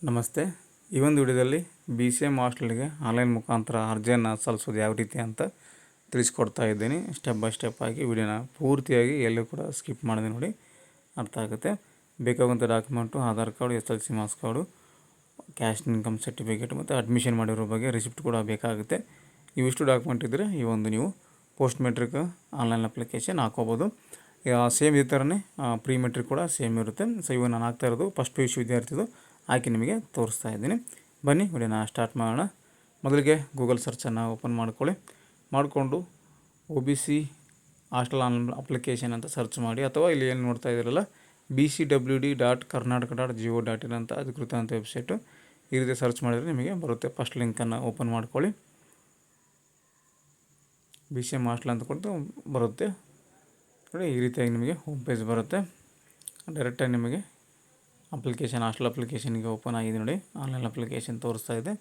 ನಮಸ್ತೆ. ಈ ಒಂದು ವಿಡಿಯೋದಲ್ಲಿ BCM ಹಾಸ್ಟೆಲ್ಗೆ ಆನ್ಲೈನ್ ಮುಖಾಂತರ ಅರ್ಜಿಯನ್ನು ಸಲ್ಲಿಸೋದು ಯಾವ ರೀತಿ ಅಂತ ತಿಳಿಸ್ಕೊಡ್ತಾ ಇದ್ದೀನಿ. ಸ್ಟೆಪ್ ಬೈ ಸ್ಟೆಪ್ ಆಗಿ ವಿಡಿಯೋನ ಪೂರ್ತಿಯಾಗಿ ಎಲ್ಲೂ ಕೂಡ ಸ್ಕಿಪ್ ಮಾಡಿದೆ ನೋಡಿ, ಅರ್ಥ ಆಗುತ್ತೆ. ಬೇಕಾಗುವಂಥ document Aadhaar card, SSLC marks card, caste income certificate ಮತ್ತು ಅಡ್ಮಿಷನ್ ಮಾಡಿರೋ ಬಗ್ಗೆ ರಿಸಿಪ್ಟ್ ಕೂಡ ಬೇಕಾಗುತ್ತೆ. ಇವಿಷ್ಟು ಡಾಕ್ಯುಮೆಂಟ್ ಇದ್ದರೆ ಈ ಒಂದು ನೀವು ಪೋಸ್ಟ್ ಮೆಟ್ರಿಕ್ ಆನ್ಲೈನ್ ಅಪ್ಲಿಕೇಶನ್ ಹಾಕೋಬೋದು. ಸೇಮ್ ಇದೇ ಥರನೇ ಪ್ರೀ ಮೆಟ್ರಿಕ್ ಕೂಡ ಸೇಮ್ ಇರುತ್ತೆ. ಸೊ ಇವಾಗ ನಾನು ಹಾಕ್ತಾ ಇರೋದು ಫಸ್ಟ್ PUC ವಿದ್ಯಾರ್ಥಿದು ಹಾಕಿ ನಿಮಗೆ ತೋರಿಸ್ತಾ ಇದ್ದೀನಿ. ಬನ್ನಿ ವಿಡಿಯೋನ ಸ್ಟಾರ್ಟ್ ಮಾಡೋಣ. ಮೊದಲಿಗೆ ಗೂಗಲ್ ಸರ್ಚನ್ನು ಓಪನ್ ಮಾಡಿಕೊಂಡು OBC ಹಾಸ್ಟೆಲ್ ಆನ್ಲೈನ್ ಅಪ್ಲಿಕೇಶನ್ ಅಂತ ಸರ್ಚ್ ಮಾಡಿ, ಅಥವಾ ಇಲ್ಲಿ ಏನು ನೋಡ್ತಾ ಇದ್ದೀರಲ್ಲ bcwd.karnataka.go.in ಅಂತ ಅಧಿಕೃತ ಅಂತ ವೆಬ್ಸೈಟು, ಈ ರೀತಿ ಸರ್ಚ್ ಮಾಡಿದರೆ ನಿಮಗೆ ಬರುತ್ತೆ. ಫಸ್ಟ್ ಲಿಂಕನ್ನು ಓಪನ್ ಮಾಡ್ಕೊಳ್ಳಿ. BCM ಹಾಸ್ಟೆಲ್ ಅಂತ ಕೊಟ್ಟು ಬರುತ್ತೆ ನೋಡಿ. ಈ ರೀತಿಯಾಗಿ ನಿಮಗೆ ಹೋಮ್ ಪೇಜ್ ಬರುತ್ತೆ. ಡೈರೆಕ್ಟಾಗಿ ನಿಮಗೆ ಅಪ್ಲಿಕೇಶನ್ ಹಾಸ್ಟೆಲ್ ಅಪ್ಲಿಕೇಶನ್ಗೆ ಓಪನ್ ಆಗಿದೆ ನೋಡಿ. ಆನ್ಲೈನ್ ಅಪ್ಲಿಕೇಶನ್ ತೋರಿಸ್ತಾ ಇದೆ.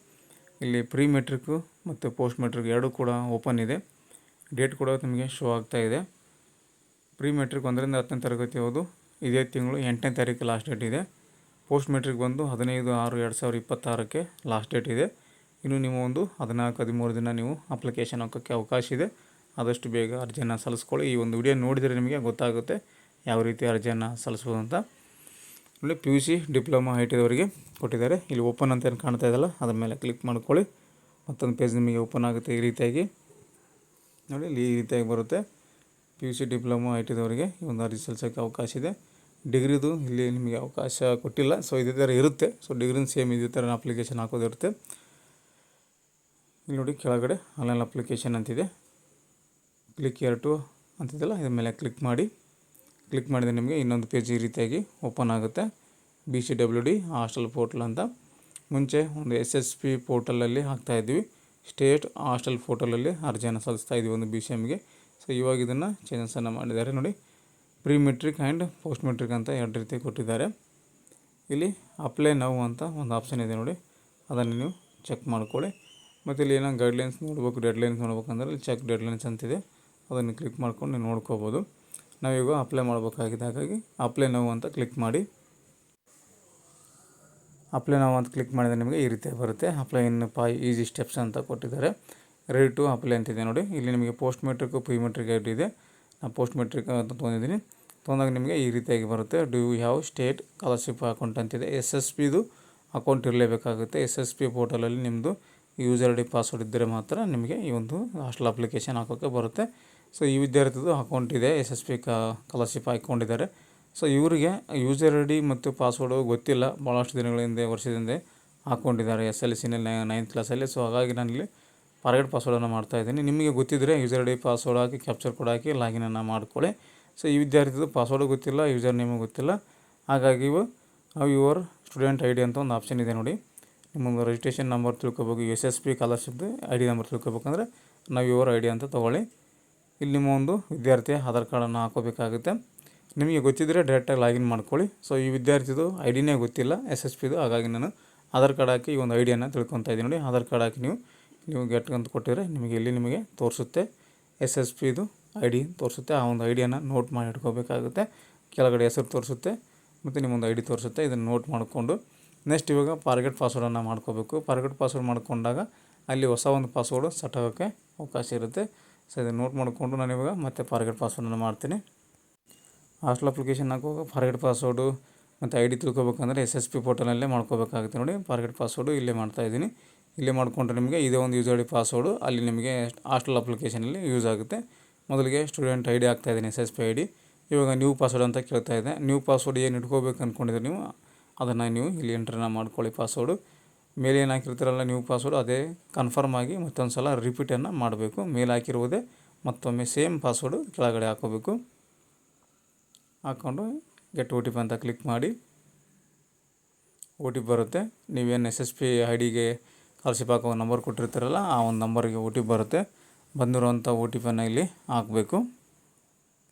ಇಲ್ಲಿ ಪ್ರೀ ಮೆಟ್ರಿಕ್ಕು ಮತ್ತು ಪೋಸ್ಟ್ ಮೆಟ್ರಿಕ್ ಎರಡೂ ಕೂಡ ಓಪನ್ ಇದೆ. ಡೇಟ್ ಕೂಡ ನಿಮಗೆ ಶೋ ಆಗ್ತಾ ಇದೆ. ಪ್ರೀ ಮೆಟ್ರಿಕ್ 1ರಿಂದ 10ನೇ ತರಗತಿ ಓದು ಇದೇ ತಿಂಗಳು 8ನೇ ತಾರೀಕು ಲಾಸ್ಟ್ ಡೇಟ್ ಇದೆ. ಪೋಸ್ಟ್ ಮೆಟ್ರಿಕ್ ಬಂದು 15/6/2026ಕ್ಕೆ ಲಾಸ್ಟ್ ಡೇಟ್ ಇದೆ. ಇನ್ನು ನೀವು ಒಂದು 14-13 ದಿನ ನೀವು ಅಪ್ಲಿಕೇಶನ್ ಹಾಕೋಕ್ಕೆ ಅವಕಾಶ ಇದೆ. ಆದಷ್ಟು ಬೇಗ ಅರ್ಜಿಯನ್ನು ಸಲ್ಲಿಸ್ಕೊಳ್ಳಿ. ಈ ಒಂದು ವಿಡಿಯೋ ನೋಡಿದರೆ ನಿಮಗೆ ಗೊತ್ತಾಗುತ್ತೆ ಯಾವ ರೀತಿ ಅರ್ಜಿಯನ್ನು ಸಲ್ಲಿಸ್ಬೋದು ಅಂತ. ಇಲ್ಲಿ PUC ಡಿಪ್ಲೊಮಾ IT ಕೊಟ್ಟಿದ್ದಾರೆ. ಇಲ್ಲಿ ಓಪನ್ ಅಂತ ಏನು ಕಾಣ್ತಾ ಇದೆಯಲ್ಲ ಅದ್ರ ಮೇಲೆ ಕ್ಲಿಕ್ ಮಾಡ್ಕೊಳ್ಳಿ. ಮತ್ತೊಂದು ಪೇಜ್ ನಿಮಗೆ ಓಪನ್ ಆಗುತ್ತೆ. ಈ ರೀತಿಯಾಗಿ ನೋಡಿ, ಇಲ್ಲಿ ಈ ರೀತಿಯಾಗಿ ಬರುತ್ತೆ. PUC ಡಿಪ್ಲೊಮಾ IT ಈ ಒಂದು ಅರ್ಜಿ ಸಲ್ಲಿಸೋಕ್ಕೆ ಅವಕಾಶ ಇದೆ. ಡಿಗ್ರಿದು ಇಲ್ಲಿ ನಿಮಗೆ ಅವಕಾಶ ಕೊಟ್ಟಿಲ್ಲ. ಸೊ ಇದೇ ಥರ ಇರುತ್ತೆ. ಸೊ ಡಿಗ್ರಿನ ಸೇಮ್ ಇದೇ ಥರ ಅಪ್ಲಿಕೇಶನ್ ಹಾಕೋದಿರುತ್ತೆ. ಇಲ್ಲಿ ನೋಡಿ ಕೆಳಗಡೆ ಆನ್ಲೈನ್ ಅಪ್ಲಿಕೇಶನ್ ಅಂತಿದೆ. ಕ್ಲಿಕ್ ಹಿಯರ್ ಟು ಅಂತಿದೆಯಲ್ಲ ಇದ್ರ ಮೇಲೆ ಕ್ಲಿಕ್ ಮಾಡಿದರೆ ನಿಮಗೆ ಇನ್ನೊಂದು ಪೇಜ್ ಈ ರೀತಿಯಾಗಿ ಓಪನ್ ಆಗುತ್ತೆ. BCWD ಹಾಸ್ಟೆಲ್ ಪೋರ್ಟಲ್ ಅಂತ. ಮುಂಚೆ ಒಂದು SSP ಪೋರ್ಟಲಲ್ಲಿ ಹಾಕ್ತಾಯಿದ್ವಿ, ಸ್ಟೇಟ್ ಹಾಸ್ಟೆಲ್ ಪೋರ್ಟಲಲ್ಲಿ ಅರ್ಜಿಯನ್ನು ಸಲ್ಲಿಸ್ತಾ ಇದ್ವಿ ಒಂದು BCMಗೆ. ಸೊ ಇವಾಗ ಇದನ್ನು ಚೇಂಜಸನ್ನು ಮಾಡಿದ್ದಾರೆ ನೋಡಿ. Pre matric and post matric ಅಂತ ಎರಡು ರೀತಿ ಕೊಟ್ಟಿದ್ದಾರೆ. ಇಲ್ಲಿ ಅಪ್ಲೈ ನೌ ಅಂತ ಒಂದು ಆಪ್ಷನ್ ಇದೆ ನೋಡಿ, ಅದನ್ನು ನೀವು ಚೆಕ್ ಮಾಡ್ಕೊಳ್ಳಿ. ಮತ್ತು ಇಲ್ಲಿ ಏನೋ ಗೈಡ್ಲೈನ್ಸ್ ನೋಡ್ಬೇಕು, ಡೆಡ್ಲೈನ್ಸ್ ನೋಡ್ಬೇಕಂದ್ರೆ ಇಲ್ಲಿ ಚೆಕ್ ಡೆಡ್ಲೈನ್ಸ್ ಅಂತಿದೆ, ಅದನ್ನು ಕ್ಲಿಕ್ ಮಾಡ್ಕೊಂಡು ನೀವು ನೋಡ್ಕೋಬೋದು. ನಾವೀಗ ಅಪ್ಲೈ ಮಾಡಬೇಕಾಗಿದೆ, ಹಾಗಾಗಿ ಅಪ್ಲೈ ನೌ ಅಂತ ಕ್ಲಿಕ್ ಮಾಡಿ. ಅಪ್ಲೈ ನೌ ಅಂತ ಕ್ಲಿಕ್ ಮಾಡಿದರೆ ನಿಮಗೆ ಈ ರೀತಿ ಬರುತ್ತೆ. ಅಪ್ಲೈ ಇನ್ 5 ಈಸಿ ಸ್ಟೆಪ್ಸ್ ಅಂತ ಕೊಟ್ಟಿದ್ದಾರೆ. ರೆಡಿ ಟು ಅಪ್ಲೈ ಅಂತಿದೆ ನೋಡಿ. ಇಲ್ಲಿ ನಿಮಗೆ post matric pre matric ID ಇದೆ. ನಾನು ಪೋಸ್ಟ್ ಮೆಟ್ರಿಕ್ ಅಂತ ತೊಗೊಂಡಿದ್ದೀನಿ. ತೊಗೊಂಡಾಗ ನಿಮಗೆ ಈ ರೀತಿಯಾಗಿ ಬರುತ್ತೆ. Do you have state scholarship account ಅಂತಿದೆ. SSPದು ಅಕೌಂಟ್ ಇರಲೇಬೇಕಾಗುತ್ತೆ. SSP ಪೋರ್ಟಲಲ್ಲಿ ನಿಮ್ಮದು ಯೂಸರ್ ID ಪಾಸ್ವರ್ಡ್ ಇದ್ದರೆ ಮಾತ್ರ ನಿಮಗೆ ಈ ಒಂದು ಹಾಸ್ಟೆಲ್ ಅಪ್ಲಿಕೇಶನ್ ಹಾಕೋಕ್ಕೆ ಬರುತ್ತೆ. ಸೊ ಈ ವಿದ್ಯಾರ್ಥಿದು ಅಕೌಂಟ್ ಇದೆ, SSP ಸ್ಕಾಲರ್ಶಿಪ್ ಹಾಕ್ಕೊಂಡಿದ್ದಾರೆ. ಸೊ ಇವರಿಗೆ ಯೂಸರ್ ID ಮತ್ತು ಪಾಸ್ವರ್ಡು ಗೊತ್ತಿಲ್ಲ. ಭಾಳಷ್ಟು ದಿನಗಳ ಹಿಂದೆ, ವರ್ಷದ ಹಿಂದೆ ಹಾಕ್ಕೊಂಡಿದ್ದಾರೆ SSLCನಲ್ಲಿ 9th ಕ್ಲಾಸಲ್ಲಿ. ಸೊ ಹಾಗಾಗಿ ನಾನಿಲ್ಲಿ ಫಾರ್ಗೆಟ್ ಪಾಸ್ವರ್ಡನ್ನು ಮಾಡ್ತಾಯಿದ್ದೀನಿ. ನಿಮಗೆ ಗೊತ್ತಿದ್ದರೆ ಯೂಸರ್ ID ಪಾಸ್ವರ್ಡ್ ಹಾಕಿ ಕ್ಯಾಪ್ಚರ್ ಕೋಡ್ ಹಾಕಿ ಲಾಗಿನನ್ನು ಮಾಡ್ಕೊಳ್ಳಿ. ಸೊ ಈ ವಿದ್ಯಾರ್ಥಿದು ಪಾಸ್ವರ್ಡು ಗೊತ್ತಿಲ್ಲ, ಯೂಸರ್ ನೇಮು ಗೊತ್ತಿಲ್ಲ. ಹಾಗಾಗಿ ನಾವು ಯುವರ್ ಸ್ಟೂಡೆಂಟ್ ID ಅಂತ ಒಂದು ಆಪ್ಷನ್ ಇದೆ ನೋಡಿ. ನಿಮ್ಮೊಂದು ರಿಜಿಸ್ಟ್ರೇಷನ್ ನಂಬರ್ ತಿಳ್ಕೊಬೇಕು, SSP ಸ್ಕಾಲರ್ಶಿಪ್ದು ID ನಂಬರ್ ತಿಳ್ಕೊಬೇಕಂದ್ರೆ ನಾವು ಯುವರ್ ID ಅಂತ ತೊಗೊಳ್ಳಿ. ಇಲ್ಲಿ ನಿಮ್ಮ ಒಂದು ವಿದ್ಯಾರ್ಥಿಯ ಆಧಾರ್ ಕಾರ್ಡನ್ನು ಹಾಕೋಬೇಕಾಗುತ್ತೆ. ನಿಮಗೆ ಗೊತ್ತಿದ್ದರೆ ಡೈರೆಕ್ಟಾಗಿ ಲಾಗಿನ್ ಮಾಡ್ಕೊಳ್ಳಿ. ಸೊ ಈ ವಿದ್ಯಾರ್ಥಿದು ಐಡಿನೇ ಗೊತ್ತಿಲ್ಲ SSPದು, ಹಾಗಾಗಿ ನಾನು ಆಧಾರ್ ಕಾರ್ಡ್ ಹಾಕಿ ಈ ಒಂದು ಐಡಿಯನ್ನು ತಿಳ್ಕೊತಾ ಇದ್ದೀನಿ ನೋಡಿ. ಆಧಾರ್ ಕಾರ್ಡ್ ಹಾಕಿ ನೀವು ಗೆಟ್ ಅಂತ ಕೊಟ್ಟಿದ್ರೆ ನಿಮಗೆ ಇಲ್ಲಿ ನಿಮಗೆ ತೋರಿಸುತ್ತೆ, SSPದು ID ತೋರಿಸುತ್ತೆ. ಆ ಒಂದು ಐಡಿಯನ್ನು ನೋಟ್ ಮಾಡಿ ಇಟ್ಕೋಬೇಕಾಗುತ್ತೆ. ಕೆಳಗಡೆ ಹೆಸರು ತೋರಿಸುತ್ತೆ ಮತ್ತು ನಿಮ್ಮೊಂದು ID ತೋರಿಸುತ್ತೆ. ಇದನ್ನು ನೋಟ್ ಮಾಡಿಕೊಂಡು ನೆಕ್ಸ್ಟ್ ಇವಾಗ ಫಾರ್ಗೆಟ್ ಪಾಸ್ವರ್ಡನ್ನು ಮಾಡ್ಕೋಬೇಕು. ಫಾರ್ಗೆಟ್ ಪಾಸ್ವರ್ಡ್ ಮಾಡ್ಕೊಂಡಾಗ ಅಲ್ಲಿ ಹೊಸ ಒಂದು ಪಾಸ್ವರ್ಡು ಸೆಟ್ ಆಗೋಕ್ಕೆ ಅವಕಾಶ ಇರುತ್ತೆ. ಸೊ ಇದನ್ನು ನೋಟ್ ಮಾಡಿಕೊಂಡು ನಾನು ಇವಾಗ ಮತ್ತೆ ಫಾರ್ಗೆಟ್ ಪಾಸ್ವರ್ಡನ್ನು ಮಾಡ್ತೀನಿ. ಹಾಸ್ಟೆಲ್ ಅಪ್ಲಿಕೇಶನ್ ಹಾಕುವಾಗ ಫಾರ್ಗೆಟ್ ಪಾಸ್ವರ್ಡು ಮತ್ತು ID ತಿಳ್ಕೊಬೇಕಂದ್ರೆ SSP ಪೋರ್ಟಲಲ್ಲೇ ಮಾಡ್ಕೋಬೇಕಾಗುತ್ತೆ ನೋಡಿ. ಫಾರ್ಗೆಟ್ ಪಾಸ್ವರ್ಡು ಇಲ್ಲೇ ಮಾಡ್ತಾಯಿದ್ದೀನಿ. ಇಲ್ಲೇ ಮಾಡಿಕೊಂಡ್ರೆ ನಿಮಗೆ ಇದೇ ಒಂದು ಯೂಸರ್ ID ಪಾಸ್ವರ್ಡು ಅಲ್ಲಿ ನಿಮಗೆ ಹಾಸ್ಟೆಲ್ ಅಪ್ಲಿಕೇಶನಲ್ಲಿ ಯೂಸ್ ಆಗುತ್ತೆ. ಮೊದಲಿಗೆ ಸ್ಟೂಡೆಂಟ್ ID ಹಾಕ್ತಾಯಿದ್ದೀನಿ, SSP ID. ಇವಾಗ ನ್ಯೂ ಪಾಸ್ವರ್ಡ್ ಅಂತ ಕೇಳ್ತಾ ಇದೆ. ನ್ಯೂ ಪಾಸ್ವರ್ಡ್ ಏನು ಇಟ್ಕೋಬೇಕು ಅಂದ್ಕೊಂಡಿದ್ರೆ ನೀವು ಅದನ್ನು ನೀವು ಇಲ್ಲಿ ಎಂಟ್ರನ್ನು ಮಾಡ್ಕೊಳ್ಳಿ. ಪಾಸ್ವರ್ಡು ಮೇಲೆ ಏನು ಹಾಕಿರ್ತೀರಲ್ಲ ನ್ಯೂ ಪಾಸ್ವರ್ಡು, ಅದೇ ಕನ್ಫರ್ಮ್ ಆಗಿ ಮತ್ತೊಂದು ಸಲ ರಿಪೀಟನ್ನು ಮಾಡಬೇಕು. ಮೇಲೆ ಹಾಕಿರುವುದೇ ಮತ್ತೊಮ್ಮೆ ಸೇಮ್ ಪಾಸ್ವರ್ಡು ಕೆಳಗಡೆ ಹಾಕೋಬೇಕು. ಹಾಕ್ಕೊಂಡು ಗೆಟ್ OTP ಅಂತ ಕ್ಲಿಕ್ ಮಾಡಿ. OTP ಬರುತ್ತೆ. ನೀವೇನು SSP IDಗೆ ಸ್ಕಾಲರ್ಶಿಪ್ ಹಾಕೋ ನಂಬರ್ ಕೊಟ್ಟಿರ್ತೀರಲ್ಲ ಆ ಒಂದು ನಂಬರಿಗೆ OTP ಬರುತ್ತೆ. ಬಂದಿರುವಂಥ OTPಯನ್ನು ಇಲ್ಲಿ ಹಾಕಬೇಕು.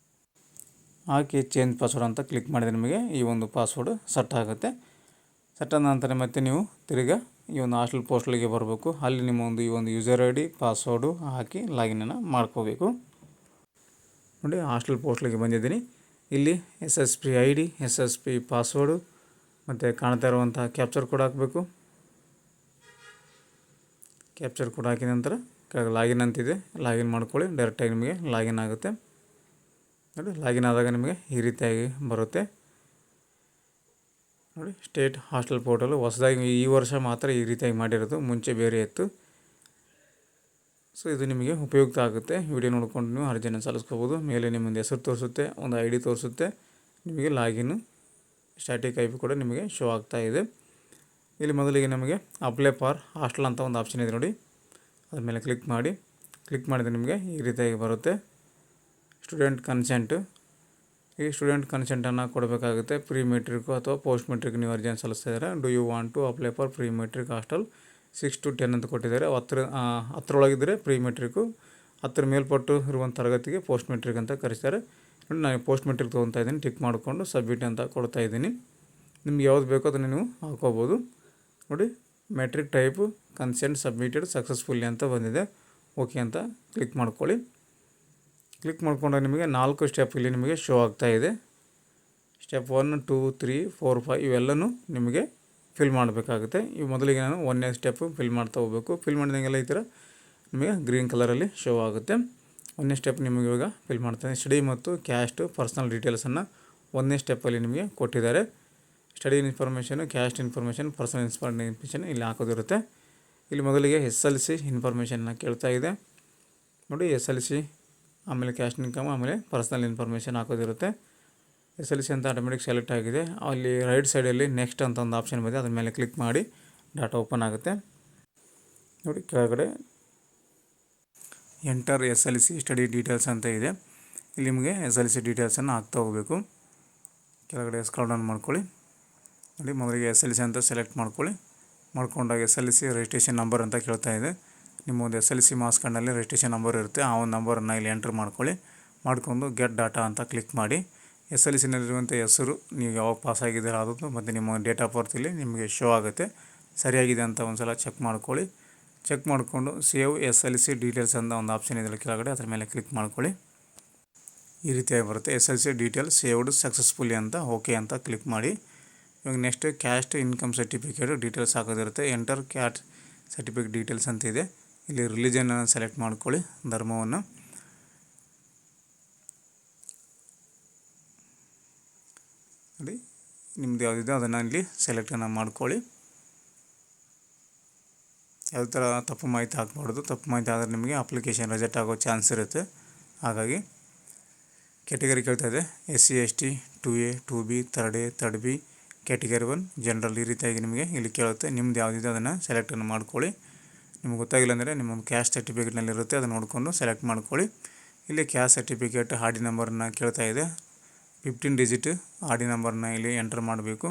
ಹಾಕಿ ಚೇಂಜ್ ಪಾಸ್ವರ್ಡ್ ಅಂತ ಕ್ಲಿಕ್ ಮಾಡಿದರೆ ನಿಮಗೆ ಈ ಒಂದು ಪಾಸ್ವರ್ಡ್ ಸೆಟ್ ಆಗುತ್ತೆ. ಸೆಟ್ ಆದ ನಂತರ ಮತ್ತೆ ನೀವು ತಿರ್ಗಾ ಈ ಒಂದು ಹಾಸ್ಟೆಲ್ ಪೋಸ್ಟಲ್ಗೆ ಬರಬೇಕು. ಅಲ್ಲಿ ನಿಮ್ಮ ಈ ಒಂದು ಯೂಸರ್ ID ಪಾಸ್ವರ್ಡು ಹಾಕಿ ಲಾಗಿನನ್ನು ಮಾಡ್ಕೋಬೇಕು ನೋಡಿ. ಹಾಸ್ಟೆಲ್ ಪೋಸ್ಟಲ್ಗೆ ಬಂದಿದ್ದೀನಿ. ಇಲ್ಲಿ SSP ID, SSP ಪಾಸ್ವರ್ಡು ಮತ್ತು ಕಾಣ್ತಾ ಇರುವಂಥ ಕ್ಯಾಪ್ಚರ್ ಕೋಡ್ ಹಾಕಬೇಕು. ಕ್ಯಾಪ್ಚರ್ ಕೋಡ್ ಹಾಕಿದ ನಂತರ ಕೆಳಗೆ ಲಾಗಿನ್ ಅಂತಿದೆ, ಲಾಗಿನ್ ಮಾಡ್ಕೊಳ್ಳಿ. ಡೈರೆಕ್ಟಾಗಿ ನಿಮಗೆ ಲಾಗಿನ್ ಆಗುತ್ತೆ ನೋಡಿ. ಲಾಗಿನ್ ಆದಾಗ ನಿಮಗೆ ಈ ರೀತಿಯಾಗಿ ಬರುತ್ತೆ ನೋಡಿ. ಸ್ಟೇಟ್ ಹಾಸ್ಟೆಲ್ ಪೋರ್ಟಲು ಹೊಸದಾಗಿ ಈ ವರ್ಷ ಮಾತ್ರ ಈ ರೀತಿಯಾಗಿ ಮಾಡಿರೋದು, ಮುಂಚೆ ಬೇರೆ ಇತ್ತು. ಸೊ ಇದು ನಿಮಗೆ ಉಪಯುಕ್ತ ಆಗುತ್ತೆ. ವಿಡಿಯೋ ನೋಡ್ಕೊಂಡು ನೀವು ಅರ್ಜಿಯನ್ನು ಸಲ್ಲಿಸ್ಕೋಬೋದು. ಮೇಲೆ ನಿಮ್ಮದು ಹೆಸರು ತೋರಿಸುತ್ತೆ, ಒಂದು ID ತೋರಿಸುತ್ತೆ, ನಿಮಗೆ ಲಾಗಿನ್ನು ಸ್ಟ್ಯಾಟಿಕ್ IP ಕೂಡ ನಿಮಗೆ ಶೋ ಆಗ್ತಾ ಇದೆ. ಇಲ್ಲಿ ಮೊದಲಿಗೆ ನಮಗೆ ಅಪ್ಲೈ ಫಾರ್ ಹಾಸ್ಟೆಲ್ ಅಂತ ಒಂದು ಆಪ್ಷನ್ ಇದೆ ನೋಡಿ, ಅದ್ರ ಮೇಲೆ ಕ್ಲಿಕ್ ಮಾಡಿ. ಕ್ಲಿಕ್ ಮಾಡಿದರೆ ನಿಮಗೆ ಈ ರೀತಿಯಾಗಿ ಬರುತ್ತೆ ಸ್ಟೂಡೆಂಟ್ ಕನ್ಸೆಂಟು. ಈ ಸ್ಟೂಡೆಂಟ್ ಕನ್ಸೆಂಟನ್ನು ಕೊಡಬೇಕಾಗುತ್ತೆ. ಪ್ರೀ ಮೆಟ್ರಿಕ್ ಅಥವಾ ಪೋಸ್ಟ್ ಮೆಟ್ರಿಕ್ ನೀವು ಅರ್ಜಿಯನ್ನು ಸಲ್ಲಿಸ್ತಾ ಇದ್ದಾರೆ. Do you want to apply for pre matric hostel 6 to 10 ಅಂತ ಕೊಟ್ಟಿದ್ದಾರೆ. 10ರೊಳಗಿದ್ದರೆ ಪ್ರೀ ಮೆಟ್ರಿಕ್ಕು, 10 ಮೇಲ್ಪಟ್ಟು ಇರುವಂಥ ತರಗತಿಗೆ ಪೋಸ್ಟ್ ಮೆಟ್ರಿಕ್ ಅಂತ ಕರೆಸ್ತಾರೆ ನೋಡಿ. ನಾನು ಪೋಸ್ಟ್ ಮೆಟ್ರಿಕ್ ತೊಗೊತಾ ಇದ್ದೀನಿ, ಟಿಕ್ ಮಾಡಿಕೊಂಡು ಸಬ್ಮಿಟ್ ಅಂತ ಕೊಡ್ತಾ ಇದ್ದೀನಿ. ನಿಮ್ಗೆ ಯಾವ್ದು ಬೇಕೋ ಅದನ್ನು ನೀವು ಹಾಕೋಬೋದು ನೋಡಿ. Metric type consent submitted successfully ಅಂತ ಬಂದಿದೆ. ಓಕೆ ಅಂತ ಕ್ಲಿಕ್ ಮಾಡ್ಕೊಳ್ಳಿ. ಕ್ಲಿಕ್ ಮಾಡ್ಕೊಂಡಾಗ ನಿಮಗೆ 4 ಸ್ಟೆಪ್ ಇಲ್ಲಿ ನಿಮಗೆ ಶೋ ಆಗ್ತಾ ಇದೆ. ಸ್ಟೆಪ್ 1, 2, 3, 4, 5 ಇವೆಲ್ಲನೂ ನಿಮಗೆ ಫಿಲ್ ಮಾಡಬೇಕಾಗುತ್ತೆ. ಇವು ಮೊದಲಿಗೆ ನಾನು 1ನೇ ಸ್ಟೆಪ್ಪು ಫಿಲ್ ಮಾಡ್ತಾ ಹೋಗಬೇಕು. ಫಿಲ್ ಮಾಡಿದಂಗೆಲ್ಲ ಈ ಥರ ನಿಮಗೆ ಗ್ರೀನ್ ಕಲರಲ್ಲಿ ಶೋ ಆಗುತ್ತೆ. 1ನೇ ಸ್ಟೆಪ್ ನಿಮಗೆ ಇವಾಗ ಫಿಲ್ ಮಾಡ್ತಾನೆ. ಸ್ಟಡಿ ಮತ್ತು ಕ್ಯಾಸ್ಟ್ ಪರ್ಸನಲ್ ಡೀಟೇಲ್ಸನ್ನು 1ನೇ ಸ್ಟೆಪ್ಪಲ್ಲಿ ನಿಮಗೆ ಕೊಟ್ಟಿದ್ದಾರೆ. Study information, caste information, personal information ಇಲ್ಲಿ ಹಾಕೋದಿರುತ್ತೆ. ಇಲ್ಲಿ ಮೊದಲಿಗೆ SLC ಇನ್ಫಾರ್ಮೇಷನ್ನ ಕೇಳ್ತಾ ಇದೆ ನೋಡಿ. SLC, ಆಮೇಲೆ ಕ್ಯಾಸ್ಟ್ ಇನ್ಕಮ್, ಆಮೇಲೆ ಪರ್ಸನಲ್ ಇನ್ಫಾರ್ಮೇಷನ್ ಹಾಕೋದಿರುತ್ತೆ. SLC ಅಂತ ಆಟೋಮೆಟಿಕ್ ಸೆಲೆಕ್ಟ್ ಆಗಿದೆ. ಅಲ್ಲಿ ರೈಟ್ ಸೈಡಲ್ಲಿ ನೆಕ್ಸ್ಟ್ ಅಂತ ಒಂದು ಆಪ್ಷನ್ ಬಂದಿದೆ, ಅದ್ರ ಮೇಲೆ ಕ್ಲಿಕ್ ಮಾಡಿ ಡಾಟಾ ಓಪನ್ ಆಗುತ್ತೆ ನೋಡಿ. ಕೆಳಗಡೆ ಎಂಟರ್ SLC ಸ್ಟಡಿ ಡೀಟೇಲ್ಸ್ ಅಂತ ಇದೆ. ಇಲ್ಲಿ ನಿಮಗೆ SLC ಡೀಟೇಲ್ಸನ್ನು ಹಾಕ್ತಾ ಹೋಗಬೇಕು. ಕೆಳಗಡೆ ಸ್ಕ್ರಾಲ್ ಡೌನ್ ಮಾಡ್ಕೊಳ್ಳಿ ನೋಡಿ. ಮೊದಲಿಗೆ SLC ಅಂತ ಸೆಲೆಕ್ಟ್ ಮಾಡ್ಕೊಳ್ಳಿ. ಮಾಡ್ಕೊಂಡಾಗ SLC ರಿಜಿಸ್ಟ್ರೇಷನ್ ನಂಬರ್ ಅಂತ ಕೇಳ್ತಾ ಇದೆ. ನಿಮ್ಮ ಒಂದು SLC ಮಾರ್ಕ್ಸ್ ಕಾರ್ಡ್ನಲ್ಲಿ ರಿಜಿಸ್ಟ್ರೇಷನ್ ನಂಬರ್ ಇರುತ್ತೆ, ಆ ಒಂದು ನಂಬರನ್ನು ಇಲ್ಲಿ ಎಂಟ್ರ್ ಮಾಡ್ಕೊಳ್ಳಿ. ಮಾಡ್ಕೊಂಡು ಗೆಟ್ ಡಾಟಾ ಅಂತ ಕ್ಲಿಕ್ ಮಾಡಿ. SLCನಲ್ಲಿರುವಂಥ ಹೆಸರು, ನೀವು ಯಾವಾಗ ಪಾಸ್ ಆಗಿದ್ದೀರ ಅದು, ಮತ್ತು ನಿಮ್ಮ ಡೇಟ್ ಆಫ್ ಬರ್ತ್ ಇಲ್ಲಿ ನಿಮಗೆ ಶೋ ಆಗುತ್ತೆ. ಸರಿಯಾಗಿದೆ ಅಂತ ಒಂದು ಸಲ ಚೆಕ್ ಮಾಡ್ಕೊಳ್ಳಿ. ಚೆಕ್ ಮಾಡಿಕೊಂಡು ಸೇವ್ SLC ಡೀಟೇಲ್ಸ್ ಅಂತ ಒಂದು ಆಪ್ಷನ್ ಇದೆ ಕೆಳಗಡೆ, ಅದ್ರ ಮೇಲೆ ಕ್ಲಿಕ್ ಮಾಡ್ಕೊಳ್ಳಿ. ಈ ರೀತಿಯಾಗಿ ಬರುತ್ತೆ SLC ಡೀಟೇಲ್ಸ್ ಸೇವ್ಡ್ ಸಕ್ಸಸ್ಫುಲಿ ಅಂತ. ಓಕೆ ಅಂತ ಕ್ಲಿಕ್ ಮಾಡಿ. ಇವಾಗ next caste income certificate details ಹಾಕೋದಿರುತ್ತೆ. ಎಂಟರ್ ಕ್ಯಾಸ್ಟ್ ಸರ್ಟಿಫಿಕೇಟ್ ಡೀಟೇಲ್ಸ್ ಅಂತ ಇದೆ. ಇಲ್ಲಿ ರಿಲಿಜನನ್ನು ಸೆಲೆಕ್ಟ್ ಮಾಡ್ಕೊಳ್ಳಿ, ಧರ್ಮವನ್ನು. ನೋಡಿ ನಿಮ್ಮದು ಯಾವುದಿದೆ ಅದನ್ನು ಇಲ್ಲಿ ಸೆಲೆಕ್ಟನ್ನು ಮಾಡ್ಕೊಳ್ಳಿ. ಯಾವುದೇ ಥರ ತಪ್ಪು ಮಾಹಿತಿ ಹಾಕಬಾರ್ದು. ತಪ್ಪು ಮಾಹಿತಿ ಆದರೆ ನಿಮಗೆ ಅಪ್ಲಿಕೇಶನ್ ರಿಜೆಕ್ಟ್ ಆಗೋ ಚಾನ್ಸ್ ಇರುತ್ತೆ. ಹಾಗಾಗಿ ಕ್ಯಾಟಗರಿ ಕೇಳ್ತಾ ಇದೆ SC ST 2A 2B 3A 3B category 1 general. ಈ ರೀತಿಯಾಗಿ ನಿಮಗೆ ಇಲ್ಲಿ ಕೇಳುತ್ತೆ. ನಿಮ್ದು ಯಾವುದಿದೆ ಅದನ್ನು ಸೆಲೆಕ್ಟನ್ನು ಮಾಡ್ಕೊಳ್ಳಿ. ನಿಮ್ಗೆ ಗೊತ್ತಾಗಿಲ್ಲ ಅಂದರೆ ನಿಮ್ಮ ಕ್ಯಾಸ್ಟ್ ಸರ್ಟಿಫಿಕೇಟ್ನಲ್ಲಿರುತ್ತೆ, ಅದನ್ನು ನೋಡಿಕೊಂಡು ಸೆಲೆಕ್ಟ್ ಮಾಡ್ಕೊಳ್ಳಿ. ಇಲ್ಲಿ ಕ್ಯಾಸ್ಟ್ ಸರ್ಟಿಫಿಕೇಟ್ ಆರ್.ಡಿ ನಂಬರನ್ನು ಕೇಳ್ತಾ ಇದೆ. 15 ಡಿಜಿಟ್ ಆರ್.ಡಿ ನಂಬರನ್ನ ಇಲ್ಲಿ ಎಂಟರ್ ಮಾಡಬೇಕು.